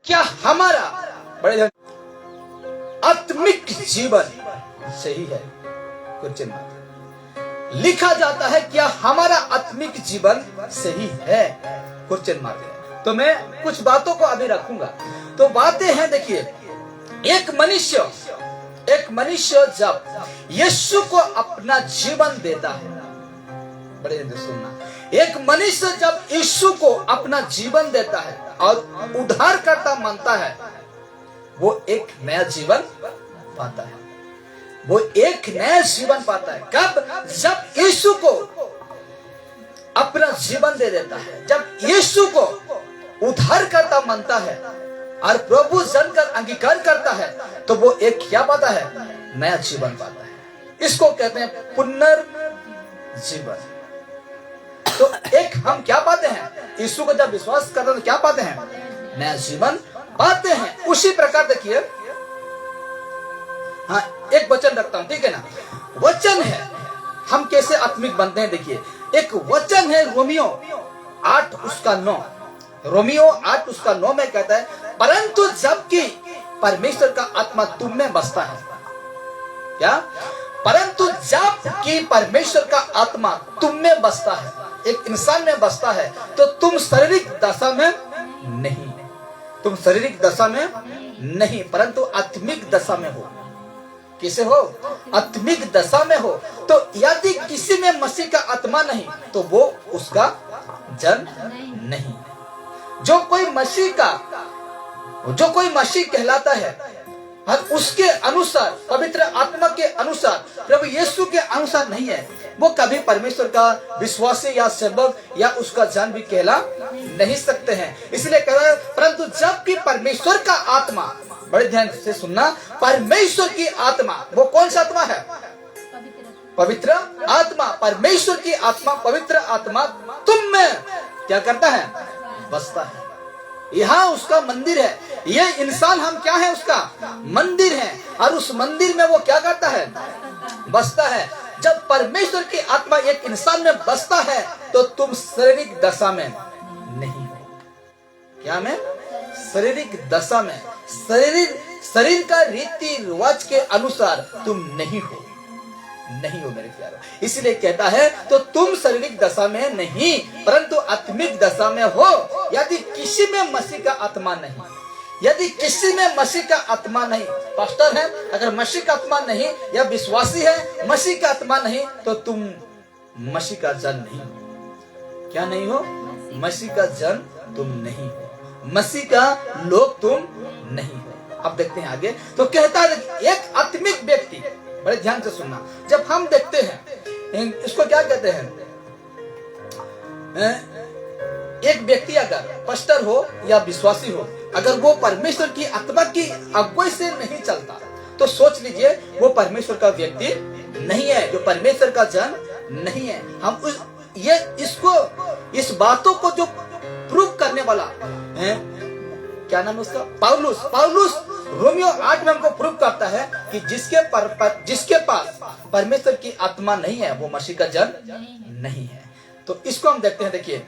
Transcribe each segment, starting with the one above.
क्या हमारा बड़े आत्मिक जीवन सही है? Question mark. लिखा जाता है क्या हमारा आत्मिक जीवन सही है? Question mark. तो मैं कुछ बातों को अभी रखूंगा। तो बातें हैं, देखिए, एक मनुष्य जब यीशु को अपना जीवन देता है, बड़े सुनना, एक मनुष्य जब यीशु को अपना जीवन देता है और उद्धारकर्ता मानता है, वो एक नया जीवन पाता है। वो एक नया जीवन पाता है कब? जब यीशु को अपना जीवन दे देता है, जब यीशु को उद्धारकर्ता मानता है और प्रभु जनकर अंगीकार करता है, तो वो एक क्या पाता है? नया जीवन पाता है। इसको कहते हैं पुनर्जीवन। तो एक हम क्या पाते हैं? यीशु को जब विश्वास करते हैं तो क्या पाते हैं? नया जीवन पाते हैं। उसी प्रकार देखिए, हाँ, एक वचन रखता हूं, ठीक है ना? वचन है हम कैसे आत्मिक बनते हैं। देखिए, एक वचन है रोमियो 8 उसका 9। रोमियो 8 उसका 9 में कहता है, परंतु जबकि परमेश्वर का आत्मा तुम में बसता है, क्या? परंतु जबकि परमेश्वर का आत्मा तुम में बसता है, एक इंसान में बसता है, तो तुम शारीरिक दशा में नहीं, तुम शारीरिक दशा में नहीं, परंतु आत्मिक दशा में हो। किसे हो? आत्मिक दशा में हो। तो यदि किसी में मसीह का आत्मा नहीं, तो वो उसका जन नहीं। जो कोई मसीह कहलाता है और उसके अनुसार, पवित्र आत्मा के अनुसार, प्रभु यीशु के अनुसार नहीं है, वो कभी परमेश्वर का विश्वासी या सेवक या उसका जन भी कहला नहीं सकते हैं। इसलिए कह रहा है, परंतु जबकि परमेश्वर का आत्मा, बड़े ध्यान से सुनना, परमेश्वर की आत्मा, वो कौन सा आत्मा है? पवित्र आत्मा। परमेश्वर की आत्मा, पवित्र आत्मा तुम में क्या करता है? बसता है। यहाँ उसका मंदिर है। ये इंसान हम क्या है? उसका मंदिर है। और उस मंदिर में वो क्या करता है? बसता है। जब परमेश्वर की आत्मा एक इंसान में बसता है, तो तुम शारीरिक दशा में नहीं हो। क्या में? शारीरिक दशा में, शरीर का रीति रिवाज के अनुसार तुम नहीं हो मेरे प्यारो। इसलिए कहता है, तो तुम शारीरिक दशा में नहीं, परंतु आत्मिक दशा में हो। यदि किसी में मसीह का आत्मा नहीं, यदि किसी में मसीह का आत्मा नहीं, पास्टर है, अगर मसीह का आत्मा नहीं, या विश्वासी है, मसीह का आत्मा नहीं, तो तुम मसीह का जन नहीं हो। क्या नहीं हो? मसीह का जन तुम नहीं हो, मसीह का लोग तुम नहीं हो। अब देखते हैं आगे। तो कहता है, एक आत्मिक व्यक्ति, बड़े ध्यान से सुनना, जब हम देखते हैं, इसको क्या कहते हैं? एक व्यक्ति अगर पास्टर हो या विश्वासी हो, अगर वो परमेश्वर की आत्मा की अगुवाई से नहीं चलता, तो सोच लीजिए वो परमेश्वर का व्यक्ति नहीं है, जो परमेश्वर का जन नहीं है। हम इस बातों को जो प्रूव करने वाला है, क्या नाम है उसका? पाउलुस रोमियो 8 में हमको प्रूव करता है कि जिसके पास परमेश्वर की आत्मा नहीं है, वो मसीह का जन नहीं है। तो इसको हम देखते हैं। देखिए,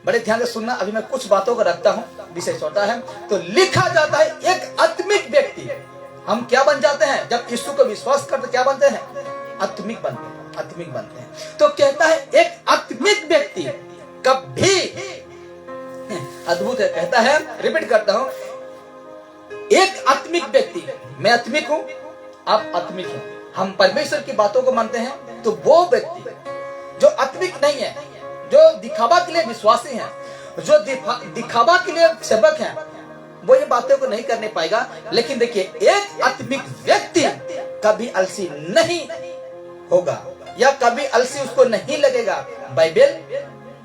बड़े ध्यान से सुनना, अभी मैं कुछ बातों को रखता हूं, विषय छोटा है। तो लिखा जाता है, एक आत्मिक व्यक्ति हम क्या बन जाते हैं? जब यीशु को विश्वास करते क्या बनते हैं? आत्मिक बनते हैं। तो कहता है, एक आत्मिक व्यक्ति कभी, अद्भुत है, कहता है, रिपीट करता हूं, एक आत्मिक व्यक्ति, मैं आत्मिक हूं, आप आत्मिक हैं, हम परमेश्वर की बातों को मानते हैं, तो वो व्यक्ति जो आत्मिक नहीं है, जो दिखावा के लिए विश्वासी हैं, जो दिखावा के लिए सेवक हैं, वो ये बातों को नहीं करने पाएगा। लेकिन देखिए, एक आत्मिक व्यक्ति कभी आलसी नहीं होगा, या कभी आलसी उसको नहीं लगेगा बाइबल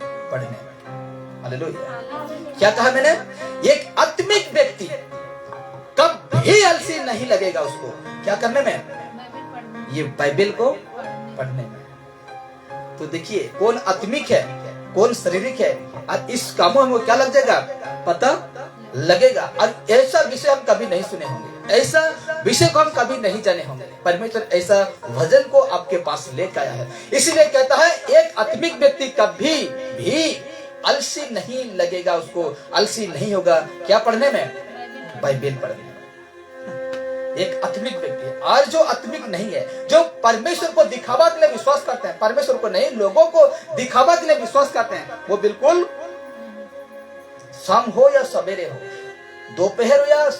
पढ़ने में। हालेलुया। क्या कहा मैंने? एक आत्मिक व्यक्ति कभी आलसी नहीं लगेगा उसको क्या करने में? ये बाइबल को पढ़ने में। तो देखिए, कौन आत्मिक है, कौन शारीरिक है, और इस कामों में क्या लग जाएगा? पता लगेगा। और ऐसा विषय हम कभी नहीं सुने होंगे, ऐसा विषय को हम कभी नहीं जाने होंगे। परमेश्वर ऐसा वचन को आपके पास लेकर आया है। इसलिए कहता है, एक आत्मिक व्यक्ति कभी भी आलसी नहीं लगेगा, उसको आलसी नहीं होगा क्या पढ़ने में? बाइबल पढ़ने में। एक आत्मिक व्यक्ति है। और जो आत्मिक नहीं है, जो परमेश्वर को दिखावा के लिए विश्वास करते हैं, परमेश्वर को नहीं लोगों को दिखावा के लिए विश्वास करते हैं, वो बिल्कुल शाम हो या सवेरे हो, दोपहर हो या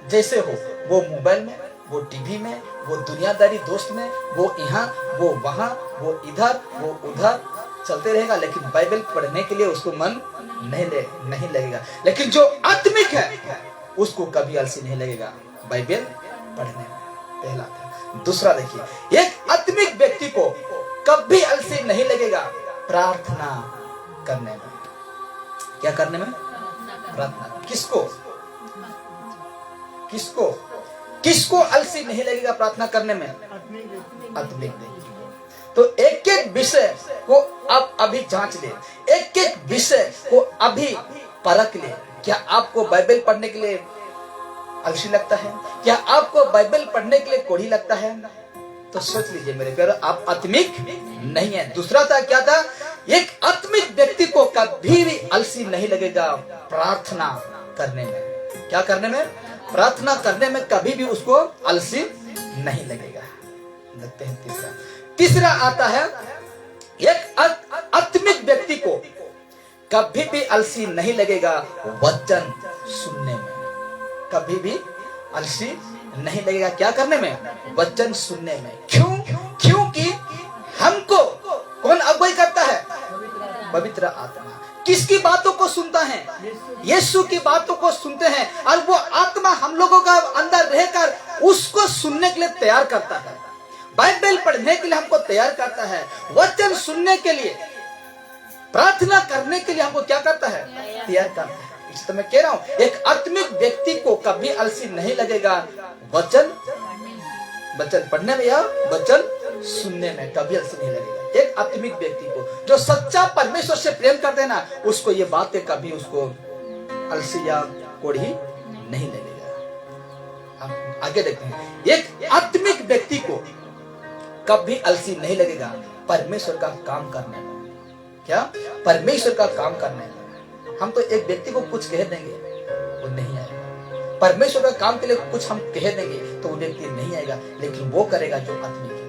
जैसे हो, वो मोबाइल में, वो टीवी में, वो दुनियादारी दोस्त में, वो यहाँ वो वहां, वो इधर वो उधर चलते रहेगा, लेकिन बाइबल पढ़ने के लिए उसको मन नहीं लगेगा। लेकिन जो आत्मिक है उसको कभी आलसी नहीं लगेगा बाइबल पढ़ने में। पहला था। दूसरा देखिए, एक आत्मिक व्यक्ति को कभी आलसी नहीं लगेगा प्रार्थना करने में। क्या करने में? प्रार्थना। किसको किसको किसको आलसी नहीं लगेगा प्रार्थना करने में? आत्मिक व्यक्ति। तो एक एक विषय को आप अभी जांच ले, एक एक विषय को अभी परख ले। क्या आपको बाइबल पढ़ने के लिए आलसी लगता है? क्या आपको बाइबल पढ़ने के लिए कोढ़ी लगता है? तो सोच लीजिए मेरे प्यारे, आप आत्मिक नहीं है। दूसरा था, क्या था? एक आत्मिक व्यक्ति को कभी भी आलसी नहीं लगेगा प्रार्थना करने में। क्या करने में? प्रार्थना करने में कभी भी उसको आलसी नहीं लगेगा। देखते हैं तीसरा आता है, एक आत्मिक व्यक्ति को कभी भी आलसी नहीं लगेगा वचन सुनने में। कभी भी आलसी नहीं लगेगा क्या करने में? वचन सुनने में। क्यों? क्योंकि हमको कौन अगुवाई करता है? पवित्र आत्मा। किसकी बातों को सुनता है? यीशु की बातों को सुनते हैं, और वो आत्मा हम लोगों का अंदर रहकर उसको सुनने के लिए तैयार करता है। बाइबल पढ़ने के लिए हमको तैयार करता है, वचन सुनने के लिए, प्रार्थना करने के लिए हमको क्या करता है? तैयार करता है। इसलिए तो मैं कह रहा हूं, एक आत्मिक व्यक्ति को कभी आलसी नहीं लगेगा वचन पढ़ने में या वचन सुनने में, कभी आलसी नहीं लगेगा। एक आत्मिक व्यक्ति को जो सच्चा परमेश्वर से प्रेम करते हैं ना, उसको ये बातें कभी उसको आलसी या कोढ़ी नहीं लगेगा। हम आगे देखते हैं, एक आत्मिक व्यक्ति को कभी आलसी नहीं लगेगा परमेश्वर का काम करने में। क्या? परमेश्वर का काम करने में। हम तो एक व्यक्ति को कुछ कह देंगे, वो नहीं आएगा। परमेश्वर का काम के लिए कुछ हम कह देंगे तो वो व्यक्ति नहीं आएगा, लेकिन वो करेगा जो आत्मिक है।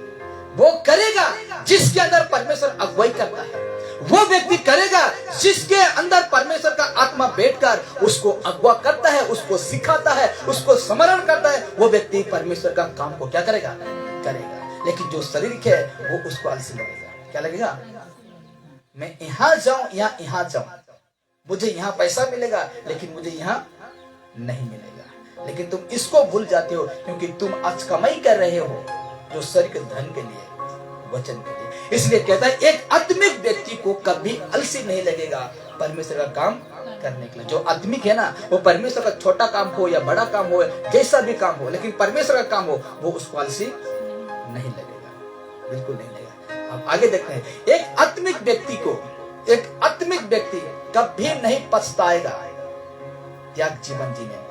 वो करेगा जिसके अंदर परमेश्वर अगुवाई करता है। वो व्यक्ति करेगा जिसके अंदर परमेश्वर का आत्मा बैठकर उसको अगुवा करता है, उसको सिखाता है, उसको स्मरण करता है। वो व्यक्ति परमेश्वर का काम को क्या करेगा? करेगा। लेकिन जो शारीरिक है वो उसको आलसी लगेगा। क्या लगेगा? मैं यहाँ जाऊं या यहाँ जाऊं, मुझे यहाँ पैसा मिलेगा लेकिन मुझे यहाँ नहीं मिलेगा। लेकिन तुम इसको भूल जाते हो क्योंकि तुम आज कमाई कर रहे हो जो शरीर के धन के लिए, वचन के लिए। इसलिए कहता है, एक आत्मिक व्यक्ति को कभी आलसी नहीं लगेगा परमेश्वर का काम करने के लिए। जो आत्मिक है ना, वो परमेश्वर का छोटा काम हो या बड़ा काम हो, जैसा भी काम हो, लेकिन परमेश्वर का काम हो, वो उसको आलसी नहीं लगेगा, बिल्कुल नहीं लगेगा। अब आगे देखते हैं, एक आत्मिक व्यक्ति को, एक आत्मिक व्यक्ति कभी नहीं पछताएगा त्याग जीवन जीने में।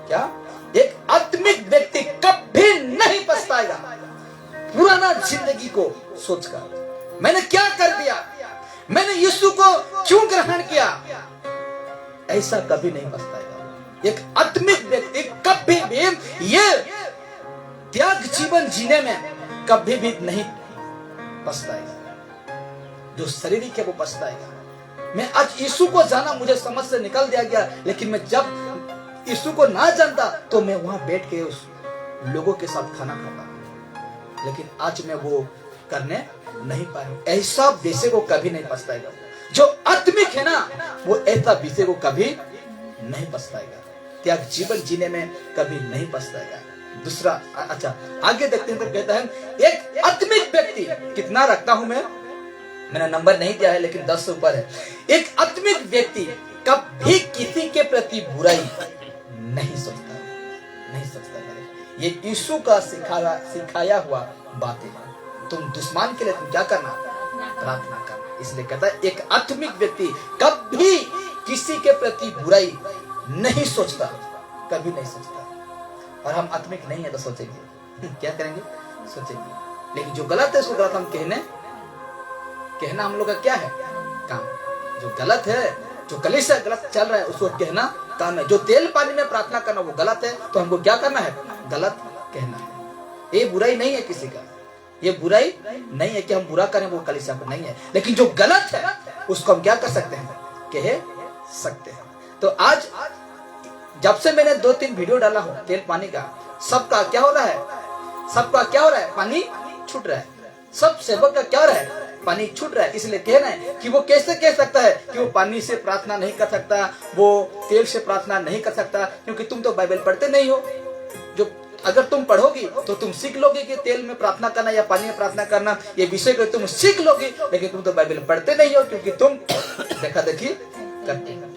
क्या? एक आत्मिक व्यक्ति कभी नहीं पछताएगा पुराना जिंदगी को सोचकर, मैंने क्या कर दिया, मैंने यीशु को क्यों ग्रहण किया, ऐसा कभी नहीं पछताएगा। एक आत्मिक व्यक्ति कभी भी ये त्याग जीवन जीने में कभी भी नहीं पछताएगा। जो शारीरिक है वो पछताएगा। मैं आज यीशु को जाना मुझे समझ से निकल दिया गया, लेकिन मैं जब यीशु को ना जानता तो मैं वहां बैठ के उस लोगों के साथ खाना खाता, लेकिन आज मैं वो करने नहीं पाया। ऐसा विषय को कभी नहीं पछताएगा। जो आत्मिक है ना, वो ऐसा विषय को कभी नहीं पछताएगा। त्याग जीवन जीने में कभी नहीं पछताएगा। दूसरा, अच्छा आगे देखते हैं तो कहता है, एक आत्मिक व्यक्ति कितना रखता हूं मैंने नंबर नहीं दिया है लेकिन 10 से ऊपर है। एक आत्मिक व्यक्ति कभी किसी के प्रति बुराई नहीं सोचता, नहीं सोचता। ये यीशु का सिखाया हुआ बातें है। तुम दुश्मन के लिए तुम क्या करना? प्रार्थना करना। इसलिए कहता है, एक आत्मिक व्यक्ति कभी किसी के प्रति बुराई नहीं सोचता, कभी नहीं सोचता। और हम आत्मिक नहीं है तो सोचेंगे क्या करेंगे? सोचेंगे। लेकिन जो गलत है उसको गलत हम कहना हम लोग का क्या है? काम, जो गलत है, जो कलीसिया गलत चल रहा है उसको कहना काम है। जो तेल पानी में प्रार्थना करना वो गलत है, तो हमको क्या करना है? गलत कहना है। ये बुराई नहीं है किसी का, ये बुराई नहीं है कि हम बुरा करें, वो कलीसिया को नहीं है, लेकिन जो गलत है उसको हम क्या कर सकते हैं? कह सकते हैं। तो आज जब से मैंने 2-3 वीडियो डाला हूं तेल पानी का, सबका क्या हो रहा है? सबका क्या हो रहा है? पानी छूट रहा है। सब सेवक का क्या हो रहा है? पानी छूट रहा है। इसलिए कहना है कि वो कैसे कह सकता है कि वो पानी से प्रार्थना नहीं कर सकता, वो तेल से प्रार्थना नहीं कर सकता? क्योंकि तुम तो बाइबल पढ़ते नहीं हो। जो अगर तुम पढ़ोगी तो तुम सीख लोगे कि तेल में प्रार्थना करना या पानी में प्रार्थना करना, ये विषय को तुम सीख लोगे, लेकिन तुम तो बाइबल पढ़ते नहीं हो, क्योंकि तुम देखा देखी करते हो।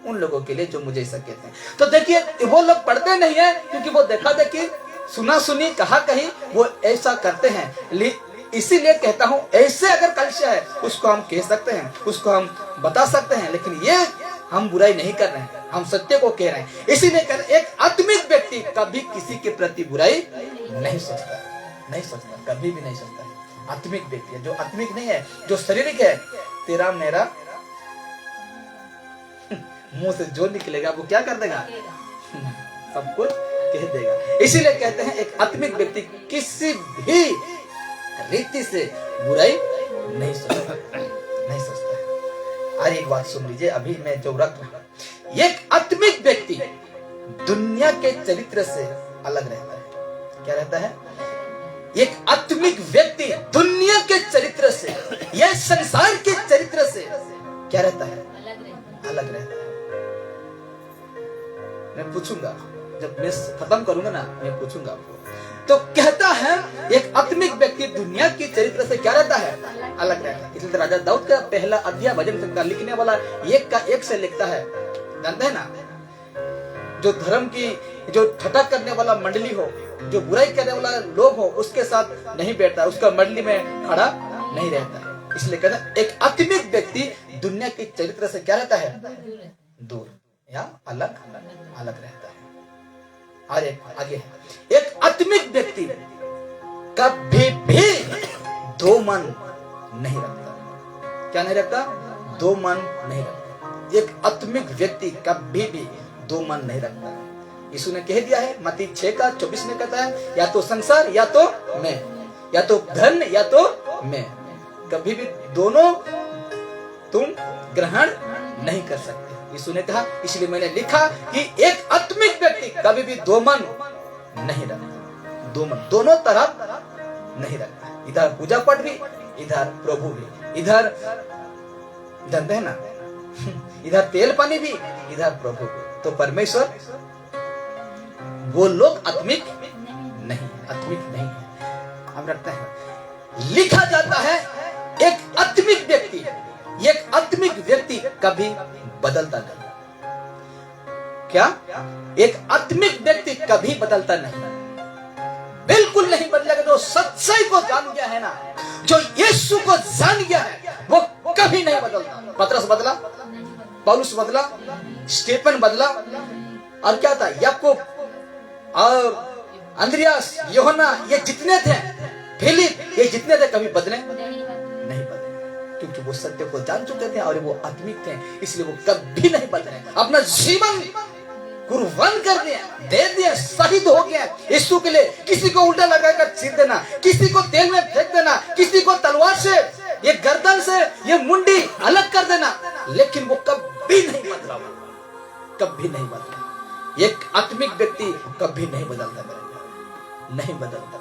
उन लोगों के लिए जो मुझे ऐसा कहते हैं, तो देखिए वो लोग पढ़ते नहीं है क्योंकि वो देखा देखी, सुना सुनी, कहा कहीं वो ऐसा करते हैं। इसीलिए कहता हूं, ऐसे अगर कलीसिया है उसको हम कह सकते हैं, उसको हम बता सकते हैं, लेकिन ये हम बुराई नहीं कर रहे हैं, हम सत्य को कह रहे हैं। इसीलिए कर एक आत्मिक व्यक्ति कभी किसी के प्रति बुराई नहीं सोचता, नहीं सोचता, कभी भी नहीं सोचता। आत्मिक व्यक्ति है, जो आत्मिक नहीं है, जो शारीरिक है, तेरा मेरा मुंह से जो निकलेगा वो क्या कर देगा? सब कुछ कह देगा। इसीलिए कहते हैं एक आत्मिक व्यक्ति किसी भी रीति से बुराई नहीं सोचता, नहीं सोचता है। और एक बात सुन लीजिए, अभी मैं जो रख रहा हूं, एक आत्मिक व्यक्ति दुनिया के चरित्र से अलग रहता है। क्या रहता है? एक आत्मिक व्यक्ति दुनिया के चरित्र से या संसार के चरित्र से क्या रहता है? अलग रहता है। मैं पूछूंगा, जब मैं खत्म करूंगा ना, मैं पूछूंगा आपको। तो कहता है एक आत्मिक व्यक्ति दुनिया की चरित्र से क्या रहता है? अलग रहता है। इसलिए राजा दाऊद का पहला अध्याय भजन संहिता लिखने वाला एक का एक से लिखता है, जानते हैं ना? जो धर्म की, जो ठट्ठा करने वाला मंडली हो, जो बुराई करने वाला लोग हो, उसके साथ नहीं बैठता, उसका मंडली में खड़ा नहीं रहता। इसलिए कहता है एक आत्मिक व्यक्ति दुनिया के चरित्र से क्या रहता है? दूर या अलग अलग रहता है। और आगे एक आत्मिक व्यक्ति कभी भी दो मन नहीं रखता। क्या नहीं रखता? दो मन नहीं रखता। एक आत्मिक व्यक्ति कभी भी दो मन नहीं रखता। यीशु ने कह दिया है मत्ती 6:24 में कहता है, या तो संसार या तो मैं, या तो धन या तो मैं, कभी भी दोनों तुम ग्रहण नहीं कर सकते। यीशु ने कहा, इसलिए मैंने लिखा कि एक आत्मिक व्यक्ति कभी भी दो मन नहीं रखता। दो मन, दोनों तरफ नहीं रखता। इधर पूजा पाठ भी, इधर प्रभु भी, इधर जानते हैं ना, इधर तेल पानी भी, इधर प्रभु भी। तो परमेश्वर, वो लोग आत्मिक नहीं, आत्मिक नहीं है। हम रखते हैं, लिखा जाता है एक आत्मिक व्यक्ति, एक आत्मिक व्यक्ति कभी बदलता नहीं। क्या? एक आत्मिक व्यक्ति कभी बदलता नहीं, बिल्कुल नहीं बदलेगा। जो सच्चाई को जान गया है ना, जो यीशु को जान गया है, वो कभी नहीं बदलता। पतरस बदला, पौलुस बदला, स्टेफन बदला, और क्या था, याकूब और अंद्रियास, यूहन्ना, ये जितने थे, फिलिप, ये जितने थे, कभी बदले नहीं बदले, क्योंकि वो सत्य को जान चुके थे और वो आत्मिक थे। इसलिए वो कभी नहीं बदले। अपना जीवन कुर्बान कर दिया, दे दिया, शहीद हो गया यीशु के लिए। किसी को उल्टा लगाकर चीर देना, किसी को तेल में फेंक देना, किसी को तलवार से, ये गर्दन से ये मुंडी अलग कर देना, लेकिन वो कभी नहीं बदला, कभी नहीं बदला। एक आत्मिक व्यक्ति कभी नहीं बदलता, नहीं बदलता।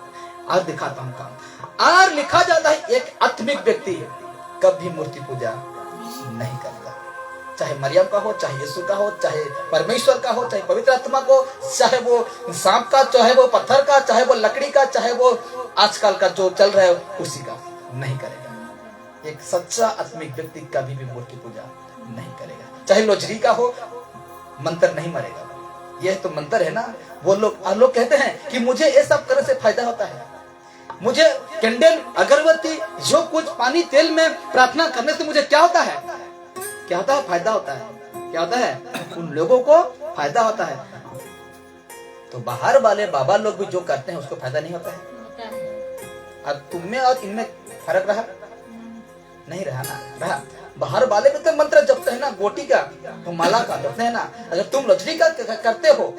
और दिखाता हूं काम, और लिखा जाता है एक आत्मिक व्यक्ति कभी मूर्ति पूजा नहीं करता। चाहे मरियम का हो, चाहे यीशु का हो, चाहे परमेश्वर का हो, चाहे पवित्र आत्मा को, चाहे वो सांप का, चाहे वो पत्थर का, चाहे वो लकड़ी का, चाहे वो आजकल का जो चल रहा है उसी का नहीं करेगा। एक सच्चा आत्मिक व्यक्ति कभी भी मूर्ति पूजा नहीं करेगा। चाहे लोजरी का हो, मंत्र नहीं मरेगा। यह तो मंत्र है ना। वो लोग कहते हैं कि मुझे ये सब करने से फायदा होता है, मुझे कैंडल, अगरबत्ती, जो कुछ पानी तेल में प्रार्थना करने से मुझे क्या होता है? क्या होता है? फायदा होता है। क्या होता है? उन लोगों को फायदा होता है। तो बाहर वाले बाबा लोग भी जो करते हैं उसको फायदा नहीं होता है। अब तुम में और इनमें फर्क रहा? नहीं रहा ना, रहा। बाहर वाले भी तो मंत्र जपते हैं ना, गोटी का तो माला का जपते हैं ना। अगर तुम रजनी का करते हो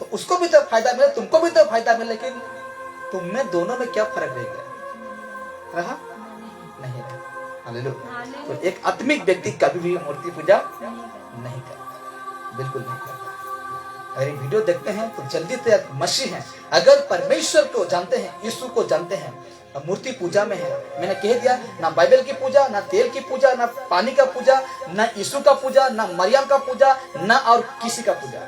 तो उसको भी तो फायदा मिले, तुमको भी तो फायदा मिले, लेकिन तुम में दोनों में क्या फर्क रह गया? रहा नहीं रहा। हालेलुया। तो एक आत्मिक व्यक्ति कभी भी मूर्ति पूजा नहीं करता, बिल्कुल नहीं करता। अगर वीडियो देखते हैं तो जल्दी से मसीह हैं, अगर परमेश्वर को जानते हैं, यीशु को जानते हैं, मूर्ति पूजा में है। मैंने कह दिया, ना बाइबल की पूजा, ना तेल की पूजा, ना पानी का पूजा, ना यीशु का पूजा, ना मरियम का पूजा, ना और किसी का पूजा।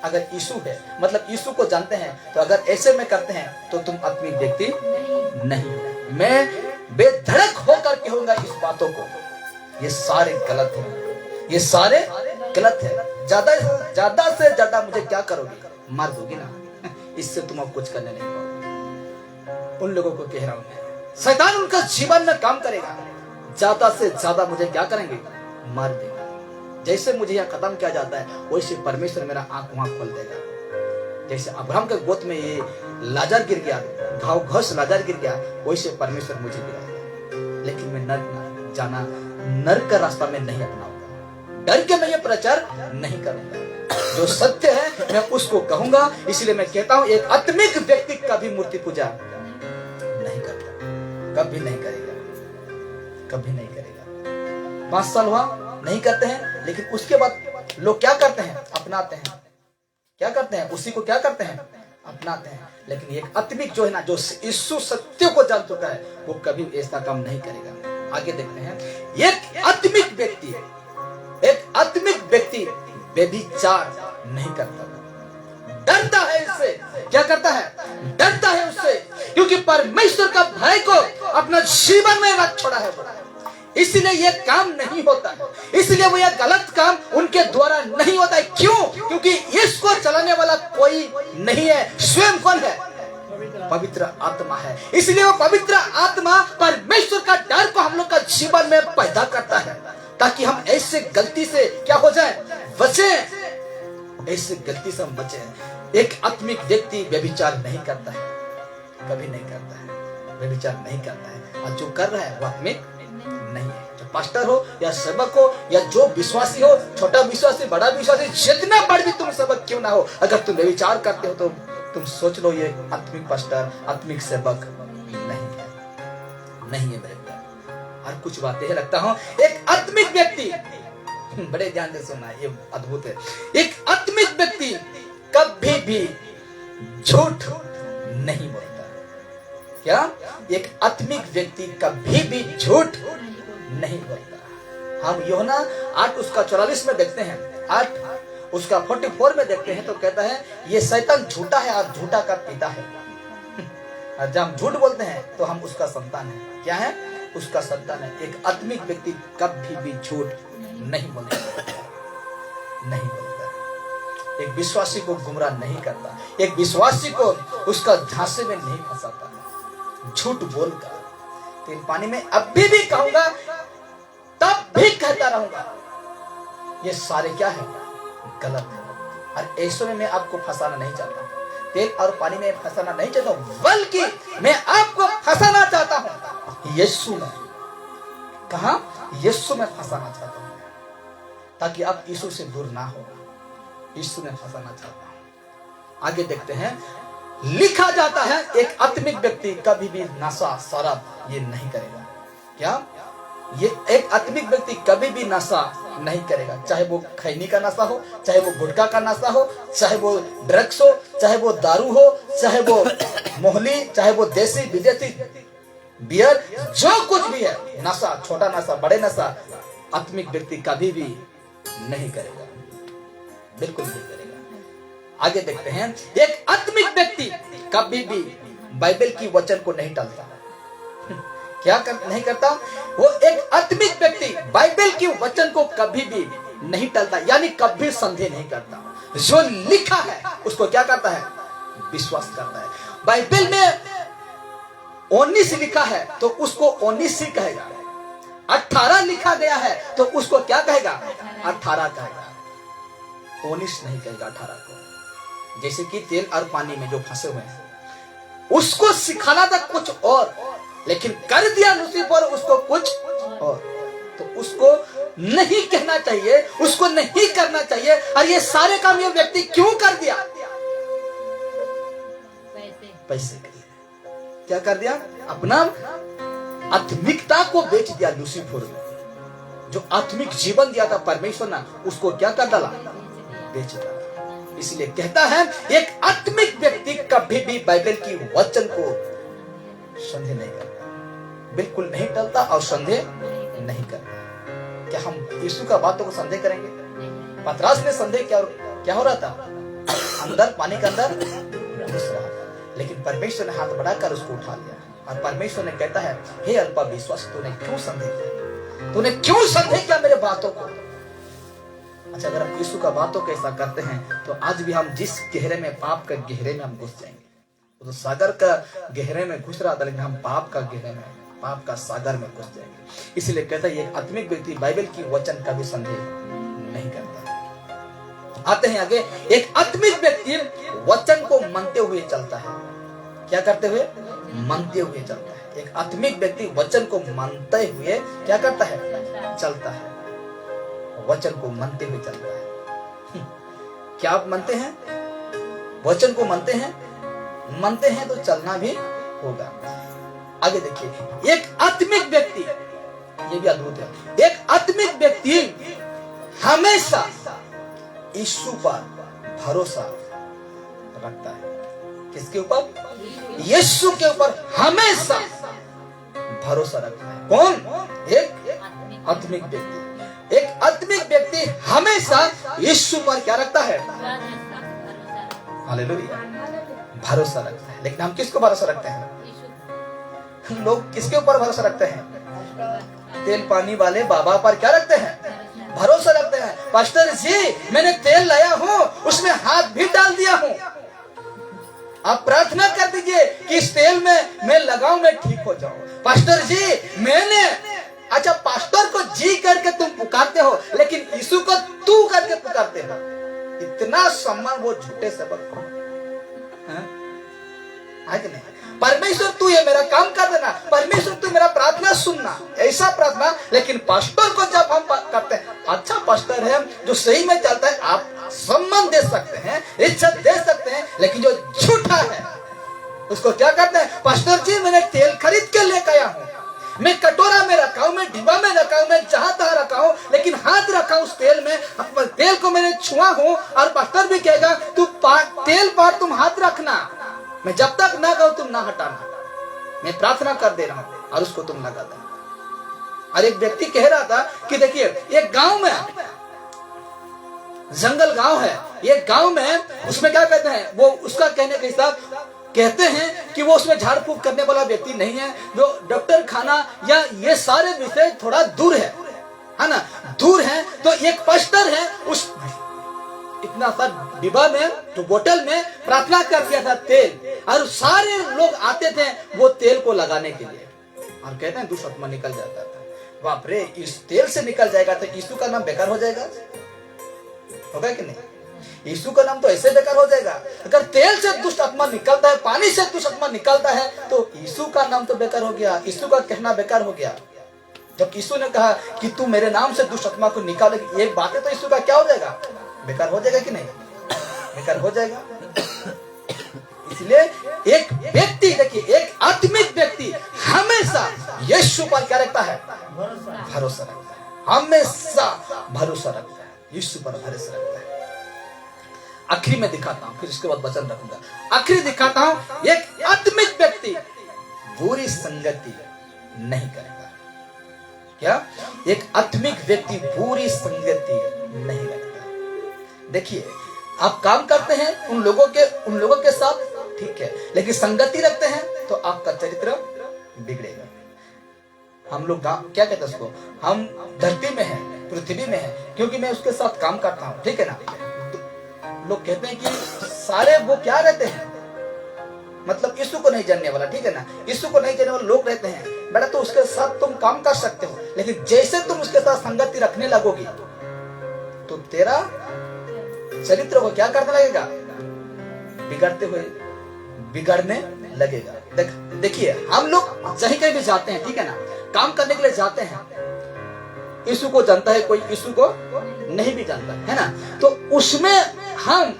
अगर यीशु है, मतलब यीशु को जानते हैं, तो अगर ऐसे में करते हैं तो तुम आत्मिक व्यक्ति नहीं। मैं बेधड़क होकर कहूंगा इस बातों को, ये सारे गलत है, ये सारे गलत है। ज्यादा से ज्यादा मुझे क्या करोगे? मार दोगी ना, इससे तुम अब कुछ करने नहीं पाओगे। उन लोगों को कह रहा हूं मैं, शैतान उनका जीवन में काम करेगा, ज्यादा से ज्यादा मुझे क्या करेंगे? मार देगा। जैसे मुझे यहाँ खत्म किया जाता है, वैसे परमेश्वर मेरा आंख वहां खोल देगा। जैसे अब्राहम के गोद में ये लाजर गिर गया, घाव घोष लाजर गिर गया, वैसे परमेश्वर मुझे गिराएगा। लेकिन मैं नर्क का रास्ता में नहीं अपनाऊंगा, डर के मैं ये प्रचार नहीं करूंगा। जो सत्य है मैं उसको कहूंगा। इसलिए मैं कहता हूं, एक आत्मिक व्यक्ति कभी मूर्ति पूजा नहीं करता, कभी नहीं करेगा, कभी नहीं करेगा। 5 साल हुआ नहीं करते हैं, लेकिन उसके बाद लोग क्या करते हैं? अपनाते हैं। क्या करते हैं? उसी को क्या करते हैं? अपनाते हैं। लेकिन एक आत्मिक जो है ना, जो यीशु सत्य को जान चुका है, वो कभी ऐसा काम नहीं करेगा। आगे देखते हैं, एक आत्मिक व्यक्ति व्यभिचार नहीं करता, डरता है इससे। क्या करता है? डरता है उससे, क्योंकि परमेश्वर का भय को अपना जीवन में रख छोड़ा है, इसलिए ये काम नहीं होता है। इसलिए वो ये गलत काम उनके द्वारा नहीं होता है। क्यों? क्योंकि इसको चलाने वाला कोई नहीं है, स्वयं कौन है? पवित्र आत्मा है। इसलिए वो पवित्र आत्मा परमेश्वर का डर को हम लोग का जीवन में पैदा करता है, ताकि हम ऐसे गलती से क्या हो जाए? बचे। ऐसे गलती से हम बचे। एक आत्मिक व्यक्ति व्यभिचार नहीं करता है, कभी नहीं करता है, व्यभिचार नहीं करता है। और जो कर रहा है वो आत्मिक नहीं है। जो पास्टर हो या सेवक हो या जो विश्वासी हो, छोटा विश्वासी बड़ा विश्वासी, जितना बड़ भी तुम सेवक क्यों ना हो, अगर तुम व्यभिचार करते हो तो तुम सोच लो ये आत्मिक पास्टर, आत्मिक सेवक नहीं है मेरे प्यार। और कुछ बातें रखता हूं, एक आत्मिक व्यक्ति, बड़े ध्यान से सुनना, ये अद्भुत है। एक आत्मिक व्यक्ति कभी भी झूठ नहीं बोलता। क्या? एक आत्मिक व्यक्ति कभी भी झूठ नहीं बोलता। हम यूहन्ना 8 उसका 44 में देखते हैं, 8 उसका 44 में देखते हैं, तो कहता है ये शैतान झूठा है और झूठा का पिता है। और जब हम झूठ बोलते हैं तो हम उसका संतान है। क्या है? उसका संतान है। एक आत्मिक व्यक्ति कभी भी झूठ नहीं बोलता, नहीं बोलता। एक विश्वासी को गुमराह नहीं करता, एक विश्वासी को उसका झांसे में नहीं फंसाता। झूठ बोलकर तेल पानी में अभी भी कहूंगा, तब भी कहता रहूंगा, ये सारे क्या है? गलत है। और ऐसे में मैं आपको फंसाना नहीं चाहता, तेल और पानी में फंसाना नहीं चाहता, बल्कि मैं आपको फंसाना चाहता हूं यीशु में। कहां? यीशु में फंसाना चाहता हूं, ताकि आप यीशु से दूर ना हो। यीशु में फंसाना चाहता हूं। आगे देखते हैं, लिखा जाता है एक आत्मिक व्यक्ति कभी भी नशा शराब ये नहीं करेगा। क्या? ये एक आत्मिक व्यक्ति कभी भी नशा नहीं करेगा, चाहे वो खैनी का नशा हो, चाहे वो गुटखा का नशा हो, चाहे वो ड्रग्स हो, चाहे वो दारू हो, चाहे वो मोहली, चाहे वो देसी विदेशी बियर, जो कुछ भी है नशा, छोटा नशा बड़े नशा, आत्मिक व्यक्ति कभी भी नहीं करेगा, बिल्कुल नहीं करेगा। आगे देखते हैं, एक आत्मिक व्यक्ति कभी भी बाइबल की वचन को नहीं टालता। क्या नहीं करता? वो एक आत्मिक व्यक्ति बाइबल की वचन को कभी भी नहीं टालता, यानी कभी संदेह नहीं करता। जो लिखा है उसको क्या करता है? विश्वास करता है। बाइबल में 19 लिखा है तो उसको 19 ही कहेगा। 18 लिखा गया है तो उसको क्या कहेगा? 18 कहेगा, 19 नहीं कहेगा 18 को। जैसे कि तेल और पानी में जो फंसे हुए हैं, उसको सिखाना था कुछ और, लेकिन कर दिया लूसीफर उसको कुछ और। तो उसको नहीं कहना चाहिए, उसको नहीं करना चाहिए। और ये सारे काम ये व्यक्ति क्यों कर दिया? पैसे के लिए। क्या कर दिया? अपना आत्मिकता को बेच दिया लूसीफर ने। जो आत्मिक जीवन दिया था परमेश्वर ने, उसको क्या कर डाला? बेच डाला। इसलिए कहता है एक आत्मिक व्यक्ति कभी भी बाइबल की वचन को संदेह नहीं करता, बिल्कुल नहीं टलता और संदेह नहीं करता। क्या हम यीशु का बातों को संदेह करेंगे? पतरस ने संदेह क्या हो रहा था? अंदर पानी के अंदर घुस रहा था, लेकिन परमेश्वर ने हाथ बढ़ाकर उसको उठा लिया। और परमेश्वर ने कहता है, हे अल्पा विश्वास, तूने क्यों संदेह किया? तूने क्यों संदेह किया मेरे बातों को? अच्छा, अगर हम यीशु का बातों को ऐसा करते हैं तो आज भी हम जिस गहरे में, पाप का गहरे में हम घुस जाएंगे। तो सागर का गहरे में घुस रहा था, लेकिन हम पाप का गहरे में, पाप का सागर में घुस जाएंगे। इसलिए कहता है एक आत्मिक व्यक्ति बाइबल की वचन का भी संदेह नहीं करता। आते हैं आगे। एक आत्मिक व्यक्ति वचन को मानते हुए चलता है। क्या करते हुए? मानते हुए चलता है। एक आत्मिक व्यक्ति वचन को मानते हुए क्या करता है? चलता है। वचन को मानते हुए चलता है। क्या आप मानते हैं? वचन को मानते हैं? मानते हैं तो चलना भी होगा। आगे देखिए, एक आत्मिक व्यक्ति, ये भी अद्भुत है, एक आत्मिक व्यक्ति हमेशा यीशु पर भरोसा रखता है। किसके ऊपर? यीशु के ऊपर हमेशा भरोसा रखता है। कौन? एक आत्मिक व्यक्ति। एक आत्मिक व्यक्ति हमेशा यीशु पर क्या रखता है? हालेलुया, भरोसा रखता है। लेकिन हम किसको भरोसा रखते हैं? लोग किसके ऊपर भरोसा रखते हैं? तेल पानी वाले बाबा पर क्या रखते हैं? भरोसा रखते हैं। पास्टर जी, मैंने तेल लाया हूँ, उसमें हाथ भी डाल दिया हूँ, आप प्रार्थना कर दीजिए कि इस तेल में मैं लगाऊं, मैं ठीक हो जाऊं। पास्टर जी, मैंने, अच्छा, पास्टर को जी करके तुम पुकारते हो, लेकिन यीशु को तू करके पुकारते हो। इतना सम्मान वो झूठे सबक को है कि नहीं? परमेश्वर तू ये मेरा काम कर देना, परमेश्वर तू मेरा प्रार्थना सुनना, ऐसा प्रार्थना। लेकिन पास्टर को जब हम करते हैं, अच्छा पास्टर है जो सही में चलता है, आप सम्मान दे सकते हैं, इज्जत दे सकते हैं, लेकिन जो झूठा है उसको क्या करते हैं? पास्टर जी, मैंने तेल खरीद के लेकर आया हूँ, मैं कटोरा में रखा हूँ, मैं डिब्बा में रखा हूँ, मैं जहां तहां रखा हूँ, लेकिन हाथ रखा उस तेल में, तेल को मैंने छुआ हूँ। और पास्टर भी कहेगा तू तेल पर तुम हाथ रखना, मैं जब तक ना कहूं तुम ना हटाना, मैं प्रार्थना कर दे रहा हूं और उसको तुम लगा देना। और एक व्यक्ति कह रहा था कि देखिए, एक गांव में, जंगल गांव है, एक गांव में, उसमें क्या कहते हैं, वो उसका कहने के हिसाब कहते हैं कि वो उसमें झाड़ फूक करने वाला व्यक्ति नहीं है, जो डॉक्टर खाना या ये सारे विषय थोड़ा दूर है ना, दूर है। तो एक पास्टर है, उस इतना सा डिब्बा में, तो बोतल में प्रार्थना कर दिया था तेल, और सारे लोग आते थे वो तेल को लगाने के लिए, और कहते हैं दुष्ट आत्मा निकल जाता था। बाप रे, इस तेल से निकल जाएगा तो यीशु का नाम बेकार हो जाएगा, होगा कि नहीं? यीशु का नाम तो ऐसे बेकार हो जाएगा। अगर तेल से दुष्ट आत्मा निकलता है, पानी से दुष्ट आत्मा निकलता है, तो यीशु का नाम तो बेकार हो गया, यीशु का कहना बेकार हो गया। जब यीशु ने कहा कि तू मेरे नाम से दुष्ट आत्मा को निकालेगी, एक बात है, तो यीशु का क्या हो जाएगा? बेकार हो जाएगा कि नहीं? बेकार हो जाएगा। इसलिए एक व्यक्ति, देखिए, एक आत्मिक व्यक्ति हमेशा यीशु पर क्या रखता है? भरोसा रखता है, हमेशा भरोसा रखता है, यीशु पर भरोसा रखता है। आखिरी में दिखाता हूं, फिर इसके बाद वचन रखूंगा। आखिरी दिखाता हूं, एक आत्मिक व्यक्ति बुरी संगति नहीं करेगा। क्या? एक आत्मिक व्यक्ति बुरी संगति नहीं रखता। देखिए, आप काम करते हैं उन लोगों के साथ, ठीक है, लेकिन संगति रखते हैं तो आपका चरित्र बिगड़ेगा। हम लोग क्या कहते हैं उसको, हम धरती में हैं, पृथ्वी में हैं, क्योंकि मैं उसके साथ काम करता हूं, ठीक है ना। तो लोग कहते हैं कि सारे वो क्या रहते हैं, मतलब यीशु को नहीं जानने वाला, ठीक है ना, यीशु को नहीं जानने वाले लोग रहते हैं बेटा, तो उसके साथ तुम काम कर सकते हो, लेकिन जैसे तुम उसके साथ संगति रखने लगोगी तो तेरा चरित्र को क्या करने लगेगा? बिगड़ने लगेगा। देखिए, हम लोग कहीं भी जाते हैं, ठीक है ना, काम करने के लिए जाते हैं, यीशु को जानता है, कोई यीशु को नहीं भी जानता है ना। तो उसमें हम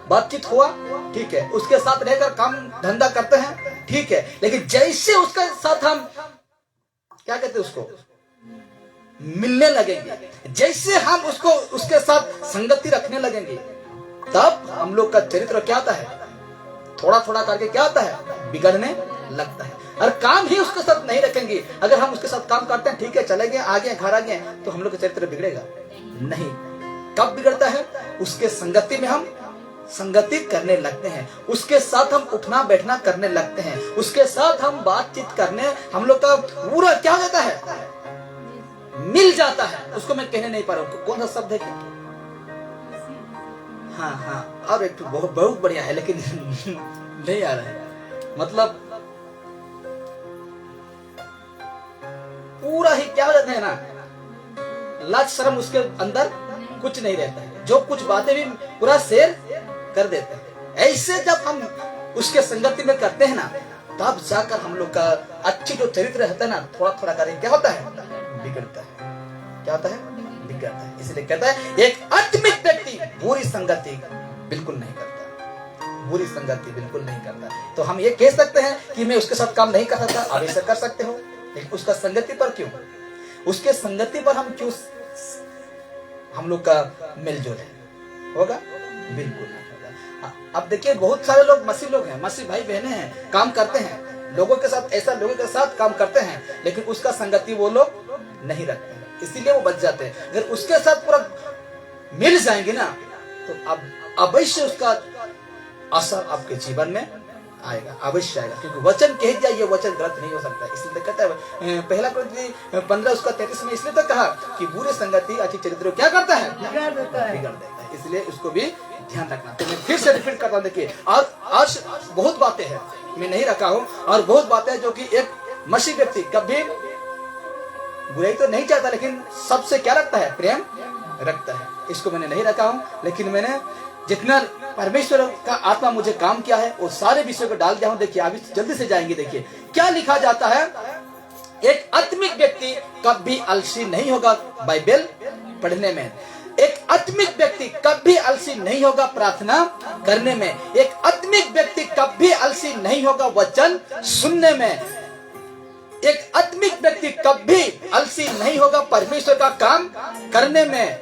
बातचीत हुआ, ठीक है, उसके साथ रहकर काम धंधा करते हैं, ठीक है, लेकिन जैसे उसके साथ हम क्या कहते हैं, उसको मिलने लगेंगे, जैसे हम उसको उसके साथ संगति रखने लगेंगे, तब हम लोग का चरित्र क्या होता है, थोड़ा थोड़ा करके क्या होता है, बिगड़ने लगता है। और काम ही उसके साथ नहीं रखेंगे, अगर हम उसके साथ काम करते हैं, ठीक है, चले गए, आ गए, घर आ गए, तो हम लोग का चरित्र बिगड़ेगा नहीं। कब बिगड़ता है, उसके संगति में हम संगति करने लगते हैं, उसके साथ हम उठना बैठना करने लगते हैं, उसके साथ हम बातचीत करने, हम लोग का पूरा क्या होता है, मिल जाता है। उसको मैं कहने नहीं पा रहा हूँ, कौन सा शब्द है क्या? हाँ हाँ, और एक बहुत बढ़िया है लेकिन नहीं आ रहा है, मतलब पूरा ही क्या हो जाता है ना, लाज शर्म उसके अंदर कुछ नहीं रहता है, जो कुछ बातें भी पूरा शेयर कर देते हैं। ऐसे जब हम उसके संगति में करते हैं ना, तब जाकर हम लोग का अच्छी जो चरित्र रहता है ना, थोड़ा थोड़ा करके क्या होता है, बिगड़ता है। क्या होता है, बिगड़ता है। इसलिए कहता है एक आत्मिक व्यक्ति बुरी संगति बिल्कुल नहीं करता, बुरी संगति बिल्कुल नहीं करता। तो हम ये कह सकते हैं कि मैं उसके साथ काम नहीं कर सकता, आप ऐसा कर सकते हो, लेकिन उसका संगति पर क्यों, उसके संगति पर हम क्यों, हम लोग का मिलजुल है, होगा बिल्कुल नहीं होगा। अब देखिए बहुत सारे लोग मसीह लोग हैं, मसीह भाई बहने हैं, काम करते हैं लोगों के साथ, ऐसा लोगों के साथ काम करते हैं, लेकिन उसका संगति वो लोग नहीं रखते हैं, इसीलिए वो बच जाते हैं। अगर उसके साथ पूरा मिल जाएंगे ना, तो अब अवश्य उसका असर आपके जीवन में आएगा, अवश्य आएगा, क्योंकि वचन कह दिया, ये वचन गलत नहीं हो सकता। इसलिए तो कहता है पहला कोरिन्थी 15:33 में इसलिए तो कहा कि बुरी संगति अच्छी चरित्र क्या करता है, बिगाड़ देता है। इसलिए उसको भी ध्यान रखना। तो मैं फिर से रिपीट करता हूँ, देखिए आज बहुत बातें हैं, मैं नहीं रखा हूँ, और बहुत बातें जो कि एक मसीह व्यक्ति कभी बुराई तो नहीं चाहता, लेकिन सबसे क्या रखता है, प्रेम रखता है। इसको मैंने नहीं रखा हूँ, लेकिन मैंने जितना परमेश्वर का आत्मा मुझे काम किया है वो सारे विषयों को डाल दिया हूं। देखिए अभी जल्दी से जाएंगे, देखिए क्या लिखा जाता है, एक आत्मिक व्यक्ति कभी आलसी नहीं होगा बाइबल पढ़ने में, एक आत्मिक व्यक्ति कभी आलसी नहीं होगा प्रार्थना करने में, एक आत्मिक व्यक्ति कभी आलसी नहीं होगा वचन सुनने में, एक आत्मिक व्यक्ति कभी आलसी नहीं होगा परमेश्वर का काम करने में,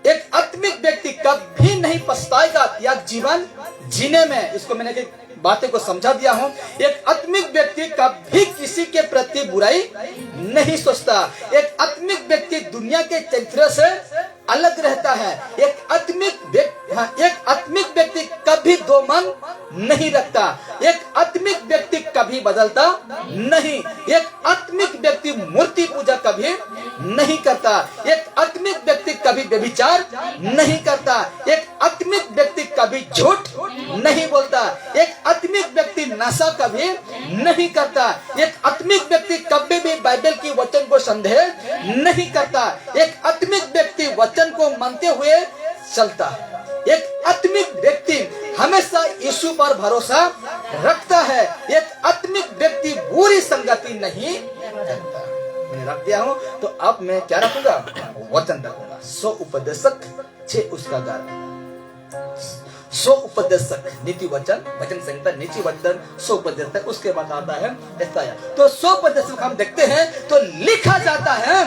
एक आत्मिक व्यक्ति कभी नहीं पछताएगा त्याग जीवन जीने में। इसको मैंने बातें को समझा दिया हूं। एक आत्मिक व्यक्ति कभी किसी के प्रति बुराई नहीं सोचता, एक आत्मिक व्यक्ति दुनिया के चरित्र से अलग रहता है, एक आत्मिक व्यक्ति कभी दो मन नहीं रखता, एक आत्मिक व्यक्ति कभी बदलता नहीं, एक आत्मिक व्यक्ति मूर्ति पूजा कभी नहीं करता, एक आत्मिक व्यक्ति कभी व्यभिचार नहीं करता, एक आत्मिक व्यक्ति कभी झूठ नहीं बोलता, एक आत्मिक व्यक्ति नशा कभी नहीं करता, एक आत्मिक व्यक्ति कभी भी बाइबल की वचन को संदेह नहीं करता, एक आत्मिक व्यक्ति वचन को मानते हुए चलता है, एक आत्मिक व्यक्ति हमेशा यीशु पर भरोसा रखता है, एक आत्मिक व्यक्ति बुरी संगति नहीं करता। मैंने रख दिया हूं, तो अब मैं क्या रखूंगा, वचन रखूंगा। 100 उपदेशक 6 उसका 11, 100 उपदेशक नीति वचन, वचन संहिता नीति वचन 100 उपदेशक, उसके बाद आता है यशायाह। तो 100 उपदेशक हम देखते हैं तो लिखा जाता है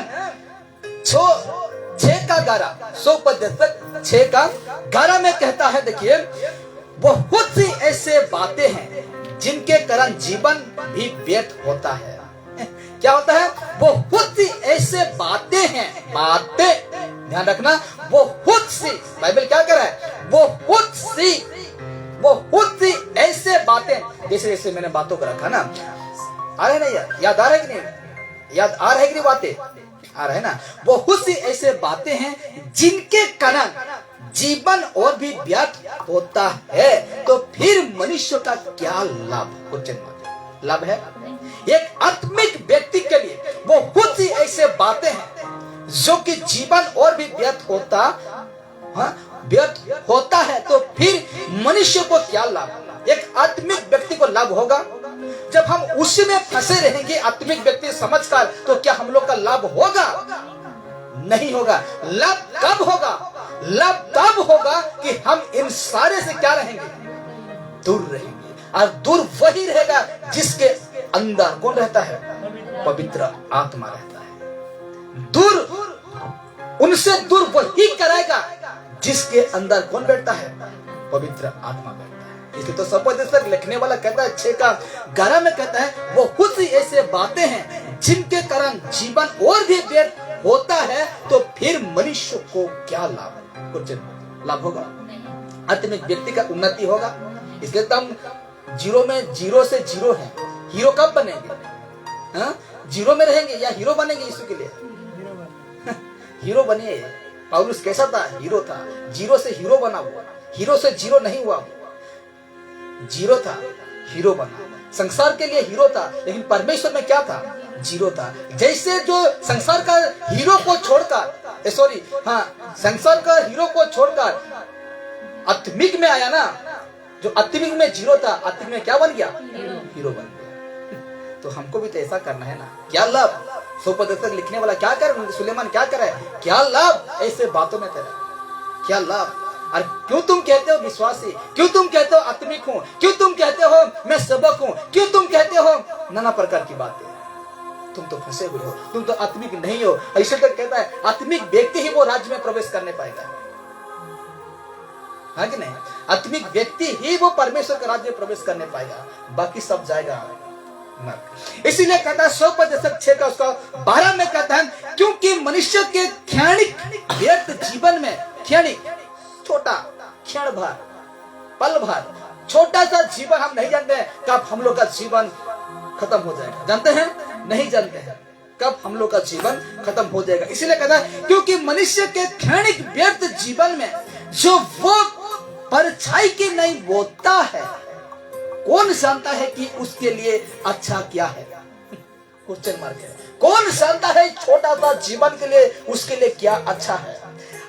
6 का 11, 100 उपदेशक 6 का 11 में कहता है, देखिए बहुत सी ऐसे बातें हैं जिनके कारण जीवन भी व्यर्थ होता है। क्या होता है, बहुत सी ऐसे बातें हैं, बातें ध्यान रखना, बहुत सी, बाइबल क्या कह रहा है, बहुत सी ऐसे बातें, जैसे जैसे मैंने बातों को रखा ना, आ रहे ना, याद आ रहा है कि नहीं, याद आ रहा है कि नहीं, बातें आ रहा है ना, बहुत सी ऐसे बातें हैं जिनके कारण जीवन और भी व्यर्थ होता है, तो फिर मनुष्य का क्या लाभ, क्वेश्चन लाभ है। एक आत्मिक व्यक्ति के लिए बहुत सी ऐसे बातें हैं जो कि जीवन और भी व्यर्थ होता है, तो फिर मनुष्य को क्या लाभ, एक आत्मिक व्यक्ति को लाभ होगा। जब हम उसी में फंसे रहेंगे आत्मिक व्यक्ति समझकर, तो क्या हम लोग का लाभ होगा, नहीं होगा। लाभ कब होगा? लाभ तब होगा कि हम इन सारे से क्या रहेंगे? दूर रहेंगे। और दूर वही रहेगा जिसके अंदर कौन रहता है? पवित्र आत्मा रहता है। दूर उनसे दूर वही कराएगा जिसके अंदर कौन बैठता है? पवित्र आत्मा बैठता है। इसलिए तो सपोदेशक लिखने वाला कहता है 6 का 11 में कहता है, वो कुछ ऐसे बातें हैं जिनके कारण जीवन और भी व्यर्थ होता है, तो फिर मनुष्य को क्या लाभ? कुछ लाभ होगा? आत्मिक व्यक्ति का उन्नति होगा। इसलिए तो हम जीरो से जीरो है। हीरो कब बनेंगे? हाँ? जीरो में रहेंगे या हीरो बनेंगे यीशु के लिए? हीरो बनिए। पौलुस कैसा था? हीरो था। जीरो से हीरो बना हुआ। हीरो से जीरो नहीं हुआ, जीरो था, हीरो बना। संसार के लिए हीरो था, लेकिन परमेश्वर में क्या था? जीरो था। जैसे जो संसार का हीरो को छोड़कर संसार का हीरो को छोड़कर आत्मिक में आया ना, जो आत्मिक में जीरो था, आत्मिक में क्या बन गया? हीरो बन गया। तो हमको भी तो ऐसा करना है ना। क्या लाभ? सोपदेशक लिखने वाला क्या कर, सुलेमान क्या करे? क्या लाभ ऐसे बातों में तेरा? क्या लाभ? और क्यों तुम कहते हो विश्वासी? क्यों तुम कहते हो आत्मिक हूं? क्यों तुम कहते हो मैं सबक हूं? क्यों तुम कहते हो नाना प्रकार की बातें? तुम तो फंसे हुए हो, तुम तो आत्मिक नहीं हो। ऐसे तक कहता है आत्मिक व्यक्ति ही वो राज्य में प्रवेश करने पाएगा, है कि नहीं? आत्मिक व्यक्ति ही वो परमेश्वर के राज्य में प्रवेश करने पाएगा, बाकी सब जाएगा। इसीलिए कहता है 6 का उसका 12 में कहता है, क्योंकि मनुष्य के क्षणिक व्यर्थ जीवन में, क्षणिक छोटा, क्षण भर, पल भर, छोटा सा जीवन, हम नहीं जानते हैं कब हम लोग का जीवन खत्म हो जाएगा। जानते हैं? नहीं जानते हैं कब हम लोग का जीवन खत्म हो जाएगा। इसीलिए कहता है क्योंकि मनुष्य के क्षणिक व्यर्थ जीवन में जो वो परछाई की नहीं बोता है, कौन जानता है कि उसके लिए अच्छा क्या है? क्वेश्चन मार्क है। कौन जानता है छोटा सा जीवन के लिए उसके लिए क्या अच्छा है?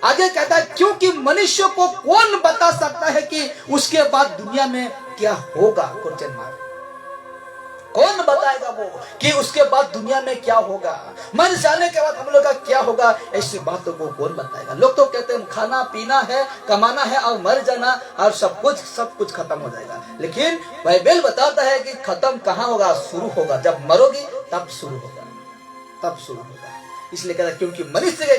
आगे कहता है क्योंकि मनुष्य को कौन बता सकता है कि उसके बाद दुनिया में क्या होगा? Question mark. कौन बताएगा वो कि उसके बाद दुनिया में क्या होगा? मर जाने के बाद हम लोग का क्या होगा? ऐसी बातों को कौन बताएगा? लोग तो कहते हैं खाना पीना है, कमाना है और मर जाना और सब कुछ खत्म हो जाएगा। लेकिन बाइबल बताता है कि खत्म कहाँ होगा? शुरू होगा। जब मरोगी तब शुरू होगा, तब शुरू होगा। इसलिए कहता है क्योंकि मनुष्य के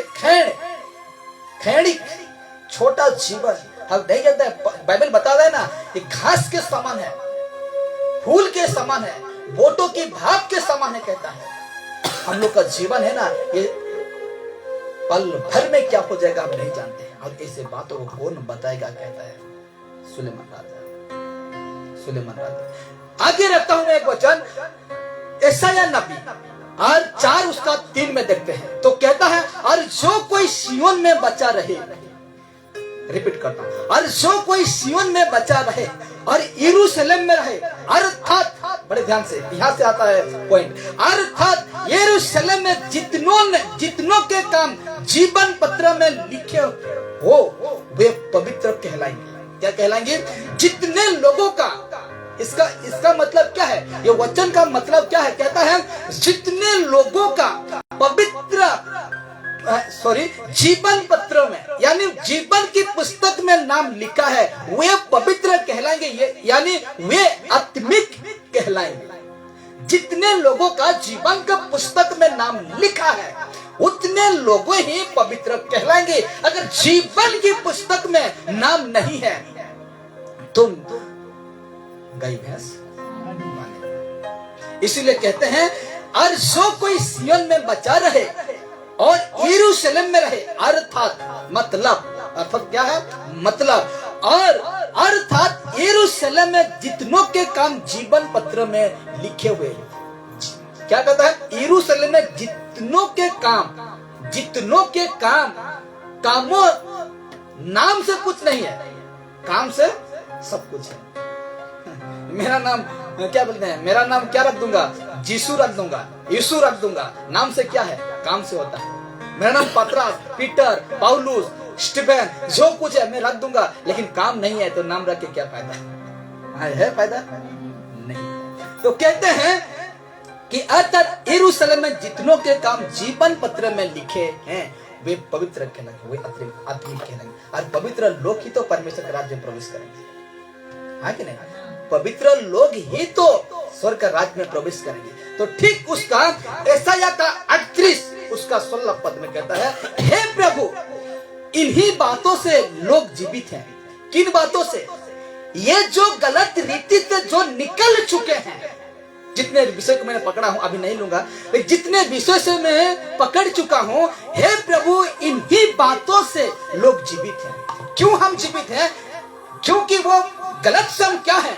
क्षणिक छोटा जीवन, हम नहीं जानते। बाइबल बता रहा है ना, ये घास के समान है, फूल के समान है, बोटों की भाप के समान है। कहता है हम लोग का जीवन है ना, ये पल भर में क्या हो जाएगा हम नहीं जानते हैं। और ऐसे बातों को कौन बताएगा? कहता है सुलेमान राजा। आगे रखता हूं मैं एक वचन, यशायाह नबी और 4 उसका 3 में देखते हैं। तो कहता है और जो कोई सिय्योन में बचा रहे, रिपीट करता हूं, और जो कोई सिय्योन में बचा रहे और यरूशलेम में रहे, अर्थात बड़े ध्यान से, यहां से आता है पॉइंट, अर्थात यरूशलेम में जितनों के काम जीवन पत्र में लिखे हो वे पवित्र कहलाएंगे। क्या कहलाएंगे? जितने लोगों का, इसका मतलब क्या है? ये वचन का मतलब क्या है? कहता है जितने लोगों का पवित्र जीवन पत्रों में, यानी जीवन की पुस्तक में नाम लिखा है, वे पवित्र कहलाएंगे, यानी वे आत्मिक कहलाएंगे। जितने लोगों का जीवन का पुस्तक में नाम लिखा है उतने लोगों ही पवित्र कहलाएंगे। अगर जीवन की पुस्तक में नाम नहीं है तुम गाय भैंस। इसीलिए कहते हैं और जो कोई सिय्योन में बचा रहे और यरूशलेम में रहे, अर्थात मतलब, अर्थात क्या है? मतलब, और अर्थात यरूशलेम में जितनों के काम जीवन पत्र में लिखे हुए। क्या कहता है? यरूशलेम में जितनों के काम, कामों नाम से कुछ नहीं है, काम से सब कुछ है। मेरा नाम क्या बोलते हैं? मेरा नाम क्या रख दूंगा? जीसू रख दूंगा, यीशु रख दूंगा। नाम से क्या है? काम से होता है। मेरा नाम पतरस, पीटर, पौलुस, स्टीफन, जो कुछ है मैं रख दूंगा, लेकिन काम नहीं है तो नाम रख के क्या फायदा है? फायदा नहीं। तो कहते हैं कि अर्थात यरूशलेम में जितनों के काम जीवन पत्र में लिखे हैं वे पवित्र कहलाएंगे, वे आत्मिक कहलाएंगे। और पवित्र लोग ही तो परमेश्वर के राज्य में प्रवेश करेंगे, हाँ कि नहीं? पवित्र लोग ही तो स्वर्ग का राज्य में प्रवेश करेंगे। तो ठीक उसका यशायाह का 38 उसका 16 पद में कहता है, हे प्रभु, इन्हीं बातों से लोग जीवित हैं। किन बातों से? ये जो गलत रीति से जो निकल चुके हैं, जितने विषय को मैंने पकड़ा हूं, अभी नहीं लूंगा, लेकिन जितने विषय से मैं पकड़ चुका हूं, हे प्रभु, इन्हीं बातों से लोग जीवित हैं। क्यों हम जीवित हैं? क्योंकि वो गलत से हम क्या है,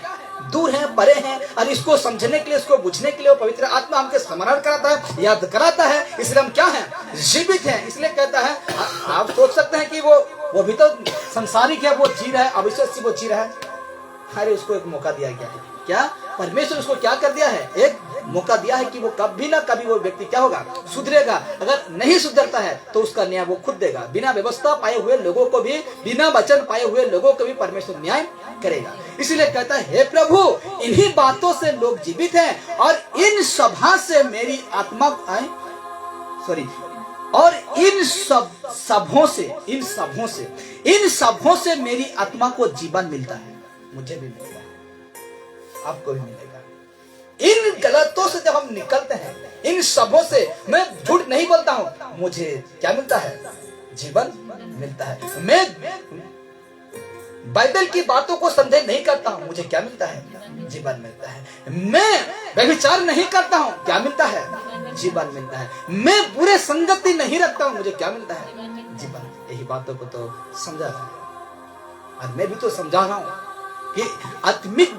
दूर हैं, परे हैं। और इसको समझने के लिए, इसको बुझने के लिए वो पवित्र आत्मा हमके स्मरण कराता है, याद कराता है, इसलिए हम क्या है, जीवित हैं। इसलिए कहता है, आप सोच सकते हैं कि वो भी तो संसारिक है, वो जी रहा है, अविश्वासी वो जी रहा है। अरे उसको एक मौका दिया गया है। क्या परमेश्वर उसको क्या कर दिया है? एक मौका दिया है कि वो कभी ना कभी वो व्यक्ति क्या होगा, सुधरेगा। अगर नहीं सुधरता है तो उसका न्याय वो खुद देगा। बिना व्यवस्था पाए हुए लोगों को भी, बिना वचन पाए हुए लोगों को भी परमेश्वर न्याय करेगा। इसीलिए कहता है, हे प्रभु, इन्हीं बातों से लोग जीवित हैं और इन सभा से मेरी आत्मा और इन सभों से मेरी आत्मा को जीवन मिलता है। मुझे भी मिलता है, आपको भी मिलेगा। इन गलतों से जब हम निकलते हैं, इन सबों से, मैं झूठ नहीं बोलता हूं, मुझे क्या मिलता है? जीवन मिलता है। मैं बाइबल की बातों को संदेह नहीं करता हूं, मुझे क्या मिलता है? जीवन मिलता है। मैं व्यभिचार नहीं करता हूं, क्या मिलता है? जीवन मिलता है। मैं बुरे संगति नहीं रखता हूं, मुझे क्या मिलता है? जीवन। यही बातों को तो समझा रहा है और मैं भी तो समझा रहा हूं कि आत्मिक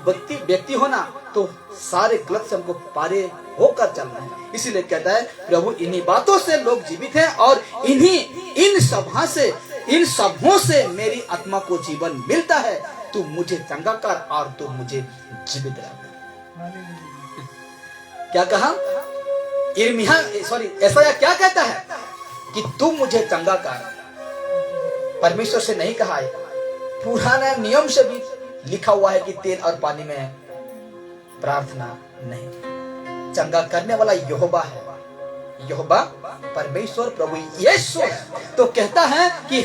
व्यक्ति होना तो सारे गलत से हमको पारे होकर चलना है। इसीलिए कहता है, प्रभु, इन्हीं बातों से लोग जीवित हैं और इन सभों से मेरी आत्मा को जीवन मिलता है। तू मुझे चंगा कर और तू मुझे जीवित रख। क्या कहा? यशायाह क्या कहता है कि तू मुझे चंगा कर। परमेश्वर से नहीं कहा है, पुराना नियम से भी लिखा हुआ है कि तेल और पानी में प्रार्थना नहीं। चंगा करने वाला यहोवा है, यहोवा परमेश्वर प्रभु यीशु है। तो कहता है कि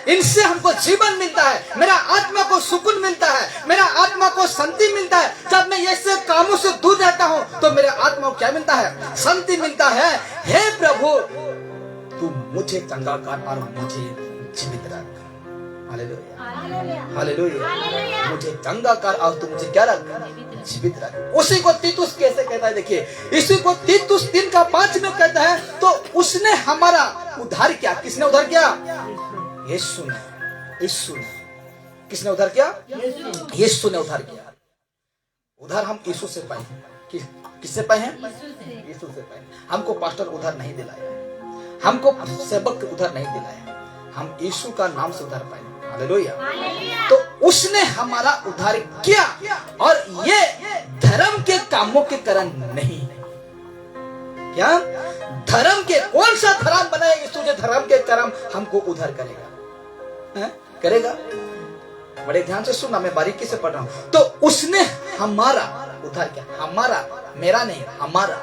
इनसे हमको जीवन मिलता है, मेरा आत्मा को सुकून मिलता है, मेरा आत्मा को शांति मिलता है। जब मैं ऐसे कामों से दूर रहता हूं तो मेरे आत्मा को क्या मिलता है? शांति मिलता है। हे प्रभु, तू मुझे चंगा कर और मुझे जीवित रख। Hallelujah, hallelujah. मुझे चंगा कर और तू मुझे क्या रख? जीवित रख। उसी को तीतुस कैसे कहता है? देखिए, इसी को तीतुस 3:5 में कहता है, तो उसने हमारा उद्धार किया। किसने उद्धार किया? यीशु ने। किसने उद्धार किया? यीशु ने उद्धार किया। उद्धार हम यीशु से पाए। किससे पाए हैं? यीशु से पाए। हमको पास्टर उद्धार नहीं दिलाया, हमको सेवक उद्धार नहीं दिलाया, हम यीशु का नाम से उद्धार पाए। हालेलुया। तो उसने हमारा उद्धार किया और ये धर्म के कामों के कारण नहीं। क्या धर्म के? कौन सा धर्म बनाया यीशु जो धर्म के कर्म हमको उद्धार करेगा? करेगा? बड़े ध्यान से सुनना, मैं बारीकी से पढ़ रहा हूं। तो उसने हमारा उद्धार किया। हमारा, मेरा नहीं, हमारा।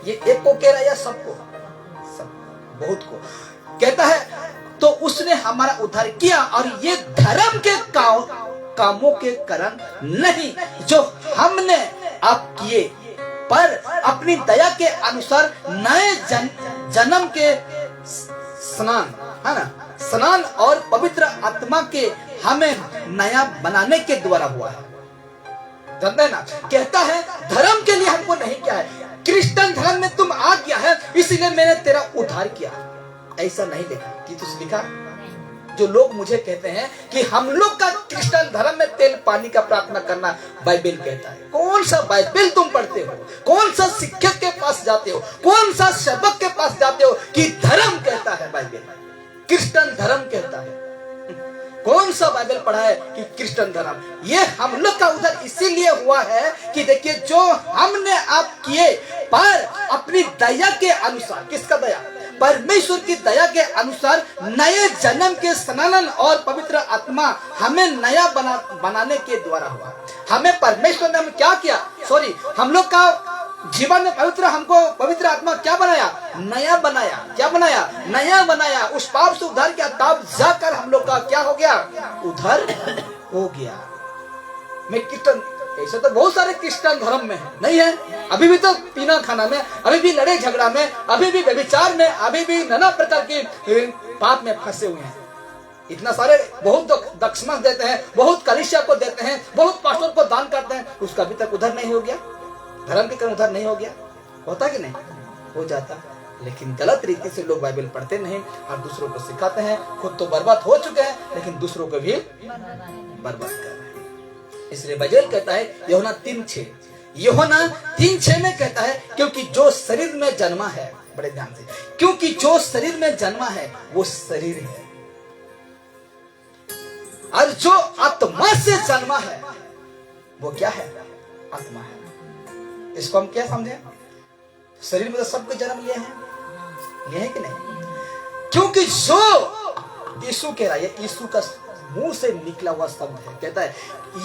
ये एक को कह रहा है या सबको? सब, बहुत को कहता है। तो उसने हमारा उद्धार किया और ये धर्म के कामों के कारण नहीं जो हमने आप किए, पर अपनी दया के अनुसार नए जन्म के स्नान, है ना, स्नान और पवित्र आत्मा के हमें नया बनाने के द्वारा हुआ है। जानते हैं ना? कहता है धर्म के लिए हमको नहीं किया है, क्रिश्चियन धर्म में तुम आ गया है इसलिए मैंने तेरा उद्धार किया। ऐसा नहीं लिखा। कि तुझे लिखा? जो लोग मुझे कहते हैं कि हम लोग का क्रिश्चियन धर्म में तेल पानी का प्रार्थना करना बाइबल कहता है। कौन सा बाइबल तुम पढ़ते हो? कौन सा शिक्षक के पास जाते हो? कौन सा सेवक के पास जाते हो कि धर्म कहता है? बाइबल क्रिश्चियन धर्म कहता है। कौन सा बाइबल पढ़ा है कि क्रिश्चियन धर्म? ये हम लोग का उधर इसीलिए हुआ है कि देखिए, जो हमने आप किए पर अपनी दया के अनुसार। किसका दया? परमेश्वर की दया के अनुसार नए जन्म के स्नान और पवित्र आत्मा हमें नया बनाने के द्वारा हुआ। हमें परमेश्वर ने क्या किया? हम लोग का जीवन में पवित्र हमको पवित्र आत्मा क्या बनाया? नया बनाया। क्या बनाया? नया बनाया। उस पाप से उद्धार किया, तब जाकर हम लोग का क्या हो गया? उद्धार हो गया। मैं क्रिश्चियन, ऐसे तो बहुत सारे क्रिश्चियन धर्म में है, नहीं है? अभी भी तो पीना खाना में, अभी भी लड़ाई झगड़ा में, अभी भी व्यभिचार में, अभी भी नाना प्रकार के पाप में फंसे हुए हैं। इतना सारे बहुत दक्षिणा देते हैं, बहुत कलीसिया को देते हैं, बहुत पास्टर को दान करते हैं, उसका अभी तक उद्धार नहीं हो गया। धर्म के कारण उद्धार नहीं हो गया। होता कि नहीं? हो जाता। लेकिन गलत रीति से लोग बाइबल पढ़ते नहीं और दूसरों को सिखाते हैं। खुद तो बर्बाद हो चुके हैं, लेकिन दूसरों को भी बर्बाद कर रहे हैं। इसलिए बाइबल कहता है यूहन्ना 3:6, यूहन्ना 3:6 में कहता है, क्योंकि जो शरीर में जन्मा है, बड़े ध्यान से, क्योंकि जो शरीर में जन्मा है वो शरीर है, और जो आत्मा से जन्मा है वो क्या है? आत्मा है। इसको हम क्या समझे? शरीर में तो सबको जन्म लिए हैं कि नहीं? क्योंकि जो यीशु कह रहा है, ये यीशु का मुंह से निकला हुआ शब्द है। कहता है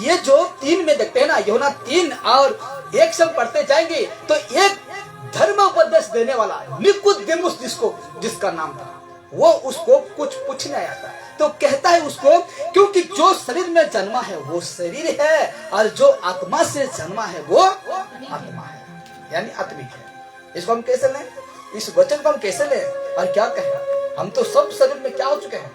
ये जो 3 में देखते हैं ना, यूहन्ना 3 और 1 से पढ़ते जाएंगे तो एक धर्मोपदेश देने वाला निकोदेमुस जिसका नाम था, वो उसको कुछ पूछने आया था। तो कहता है उसको, क्योंकि जो शरीर में जन्मा है वो शरीर है, और जो आत्मा से जन्मा है वो आत्मा है, यानी आत्मिक है। इसको हम कैसे लें? इस वचन को हम कैसे लें और क्या कहें? हम तो सब शरीर में क्या हो चुके हैं?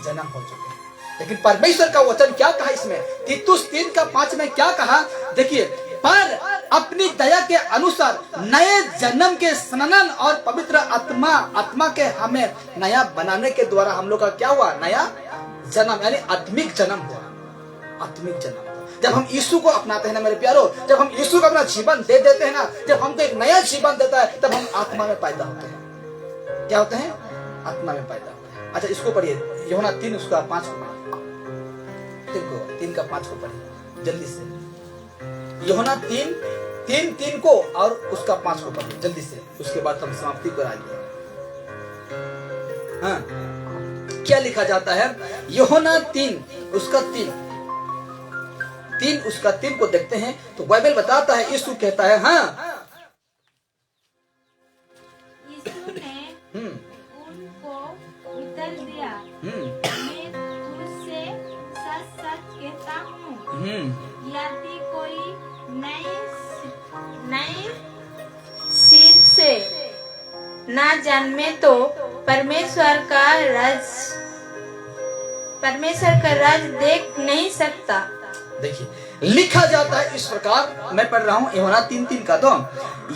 जन्म हो चुके हैं। लेकिन परमेश्वर का वचन क्या कहा इसमें? तीतुस 3:5 में क्या कहा? देखिए, पर अपनी दया के अनुसार नए जन्म के स्नान और पवित्र आत्मा के हमें नया बनाने के द्वारा हम लोग का क्या हुआ? नया जन्म, यानी आत्मिक जन्म हुआ। आत्मिक जन्म जब हम यीशु को अपनाते हैं ना मेरे प्यारो, जब हम यीशु को अपना जीवन दे देते हैं ना, जब हमको एक नया जीवन देता है, तब हम आत्मा में पैदा होते हैं। क्या होते हैं? आत्मा में पैदा होते हैं। अच्छा, इसको पढ़िए, यूहन्ना 3 उसका 5 को पढ़िए। 3 का 5 को पढ़िए जल्दी से। यूहन्ना 3 को और उसका 5 को पढ़िए जल्दी से, उसके बाद हम समाप्ति कराएंगे। हाँ, क्या लिखा जाता है? यूहन्ना 3 उसका 3 उसका 3 को देखते हैं तो बाइबल बताता है, यीशु कहता है, हाँ, यीशु ने उनको उत्तर दिया, मैं तुझसे सच-सच कहता हूँ, यदि कोई नए सिर से ना जन्मे तो परमेश्वर का राज देख नहीं सकता। देखिए, लिखा जाता है इस प्रकार, मैं पढ़ रहा हूँ यूहन्ना 3:3 का। तो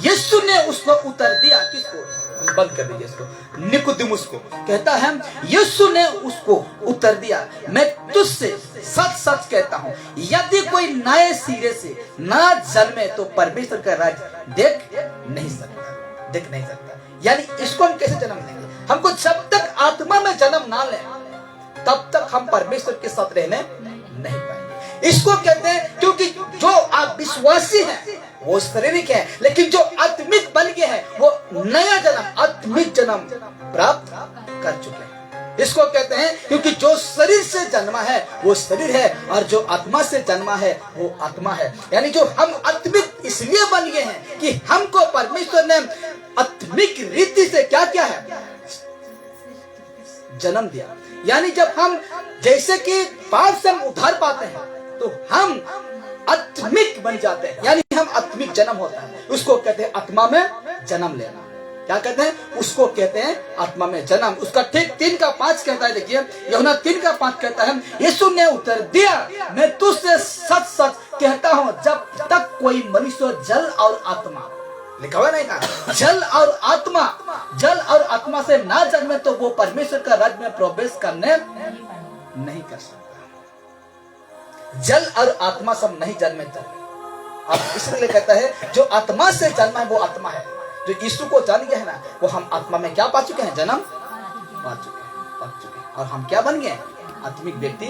यीशु ने उसको उत्तर दिया, किसको? बंद कर दीजिए इसको, निकोदेमुस को। कहता है यीशु ने उसको उत्तर दिया, मैं तुझसे सच सच कहता हूँ, यदि कोई नए सिरे से ना जन्मे तो परमेश्वर का राज देख नहीं सकता। यानी इसको हम कैसे जन्म लेंगे? हमको जब तक आत्मा में जन्म ना ले, तब तक हम परमेश्वर के साथ रहने नहीं पाएंगे। इसको कहते हैं, क्योंकि जो अविश्वासी है वो शारीरिक है, लेकिन जो आत्मिक बन गए हैं वो नया जन्म, आत्मिक जन्म प्राप्त कर चुके हैं। इसको कहते हैं, क्योंकि जो शरीर से जन्मा है वो शरीर है, और जो आत्मा से जन्मा है वो आत्मा है। यानी जो हम आत्मिक इसलिए बन गए हैं कि हमको परमेश्वर ने आत्मिक रीति से क्या किया है? जन्म दिया। यानी जब हम जैसे कि पाप से हम उद्धार पाते हैं तो हम आत्मिक बन जाते हैं, यानी हम आत्मिक जन्म होता है। उसको कहते हैं आत्मा में जन्म लेना। क्या कहते हैं? उसको कहते हैं आत्मा में जन्म। उसका ठीक 3 का 5 कहता है। देखिए, यूहन्ना 3 का 5 कहता है, यीशु ने उत्तर दिया, मैं तुझसे सच सच कहता हूँ, जब तक कोई मनुष्य जल और आत्मा, लिखा हुआ नहीं कहा, जल और आत्मा से ना जन्मे तो वो परमेश्वर का राज्य में प्रवेश करने नहीं कर सकता। जल और आत्मा सब नहीं जन्मे तो अब इसलिए कहता है जो आत्मा से जन्मा है वो आत्मा है। जो यीशु को जान गया है ना, वो हम आत्मा में क्या पा चुके हैं? जन्म पा चुके हैं। और हम क्या बन गए? आत्मिक व्यक्ति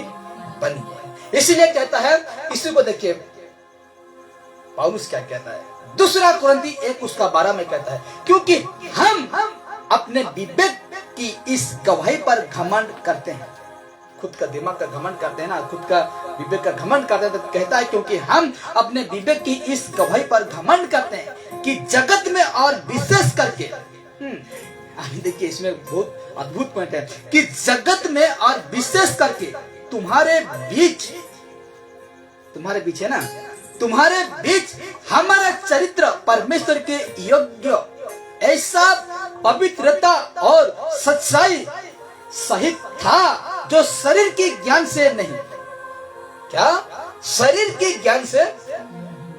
बन गए। इसीलिए कहता है, यीशु को देखिए पौलुस क्या कहता है, 2 कुरिन्थी 1 उसका 12 में कहता है, क्योंकि हम अपने विवेक की इस गवाही पर घमंड करते हैं। खुद का दिमाग का घमंड करते हैं ना, खुद का विवेक का घमंड करते हैं, तो कहता है क्योंकि हम अपने विवेक की इस गवाही पर घमंड करते हैं कि जगत में और विशेष करके अभी देखिए इसमें बहुत अद्भुत पॉइंट है कि जगत में और विशेष करके तुम्हारे बीच है ना, तुम्हारे बीच हमारा चरित्र परमेश्वर के योग्य ऐसा पवित्रता और सच्चाई सहित था जो शरीर के ज्ञान से नहीं, क्या शरीर के ज्ञान से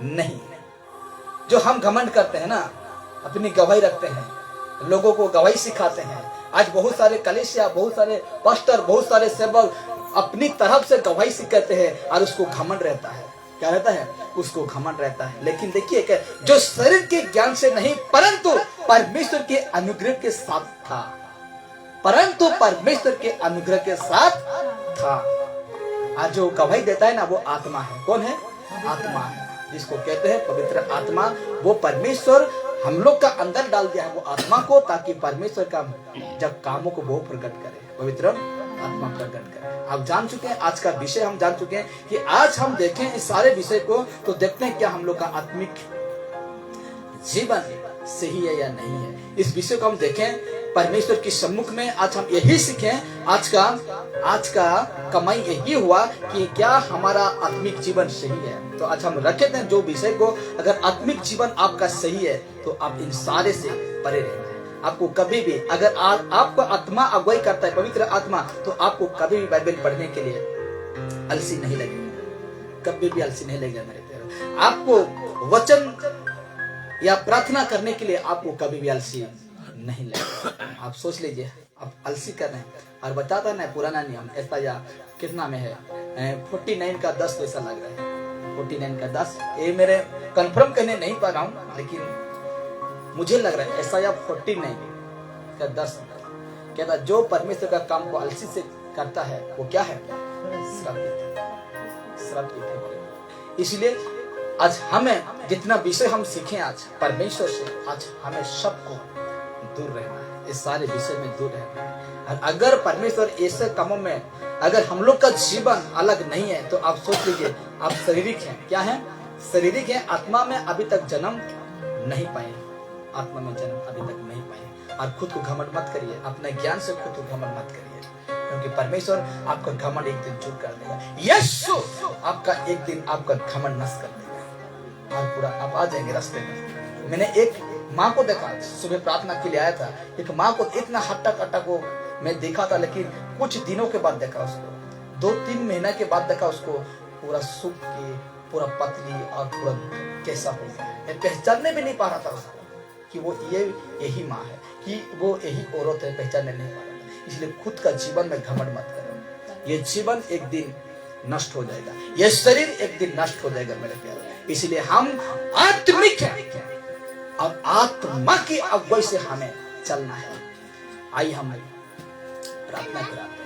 नहीं, जो हम घमंड करते हैं ना, अपनी गवाही रखते हैं, लोगों को गवाही सिखाते हैं। आज बहुत सारे कलीसिया, बहुत सारे पास्टर, बहुत सारे सेवक अपनी तरफ से गवाही सिखाते हैं और उसको घमंड रहता है। क्या रहता है? उसको घमंड रहता है। लेकिन देखिए कि जो शरीर के ज्ञान से नहीं परंतु परमेश्वर के अनुग्रह के साथ था, परंतु परमेश्वर के अनुग्रह के साथ था। आज जो गवाही देता है ना वो आत्मा है। कौन है? आत्मा है, जिसको कहते हैं पवित्र आत्मा। वो परमेश्वर हम लोग का अंदर डाल दिया है वो आत्मा को, ताकि परमेश्वर का जब कामों को वो प्रकट करे, पवित्र आत्मा प्रकट करे। आप जान चुके हैं आज का विषय, हम जान चुके हैं कि आज हम देखें इस सारे विषय को तो देखते हैं क्या हम लोग का आत्मिक जीवन सही है या नहीं है। इस विषय को हम देखें परमेश्वर के सम्मुख में। आज हम यही सीखें, आज का कमाई यही हुआ कि क्या हमारा आत्मिक जीवन सही है। तो आज हम रखे थे जो विषय को, अगर आत्मिक जीवन आपका सही है तो आप इन सारे से परे रहना है। आपको कभी भी, अगर आपको आत्मा अगुवाई करता है, पवित्र आत्मा, तो आपको कभी भी बाइबल पढ़ने के लिए अलसी नहीं लगेगा, कभी भी अलसी नहीं लगेगा मेरे प्यारे। आपको वचन या प्रार्थना करने के लिए आपको कभी भी अलसी नहीं लगेगा। आप सोच लीजिए, आप अलसी कर रहे हैं और बताता है ना पुराना नियम ऐसा, या कितना में है 49 का 10 जैसा लग रहा है, 49 का 10, ये मेरे कंफर्म करने नहीं पा रहा हूँ, लेकिन मुझे लग रहा है ऐसा, या 49 का 10 कहता जो परमेश्वर का काम को अलसी से करता है वो क्या है? श्रापित है। इसलिए आज हमें जितना विषय हम सीखें आज परमेश्वर से, आज हमें सबको दूर रहना है, इस सारे विषय में दूर रहना है। और अगर परमेश्वर ऐसे कामों में अगर हम लोग का जीवन अलग नहीं है तो आप सोच लीजिए आप शारीरिक हैं। क्या है? शारीरिक है, आत्मा में अभी तक जन्म नहीं पाए, आत्मा में जन्म अभी तक नहीं पाए। और खुद को घमंड मत करिए, अपने ज्ञान से खुद को घमंड मत करिए, क्योंकि परमेश्वर आपका घमंड एक दिन दूर कर देगा। यीशु आपका एक दिन आपका घमंड नष्ट कर देगा और पूरा आप आ जाएंगे रास्ते में। मैंने एक माँ को देखा, सुबह प्रार्थना के लिए आया था, एक माँ को इतना हट्टा कट्टा को मैं देखा था, लेकिन कुछ दिनों के बाद देखा उसको, 2-3 महीना के बाद देखा उसको पूरा सूख के, पूरा पतली और पूरा कैसा हो गया। मैं पहचानने भी नहीं पा रहा था उसको कि वो यही माँ है, कि वो यही औरत है, पहचानने नहीं पा रहा था। इसलिए खुद का जीवन में घमंड मत करो, ये जीवन एक दिन नष्ट हो जाएगा, ये शरीर एक दिन नष्ट हो जाएगा मेरे प्यारे। इसलिए हम आत्मिक हैं और आत्मा की अगुवाई से हमें चलना है। आइए हम प्रार्थना कराते हैं।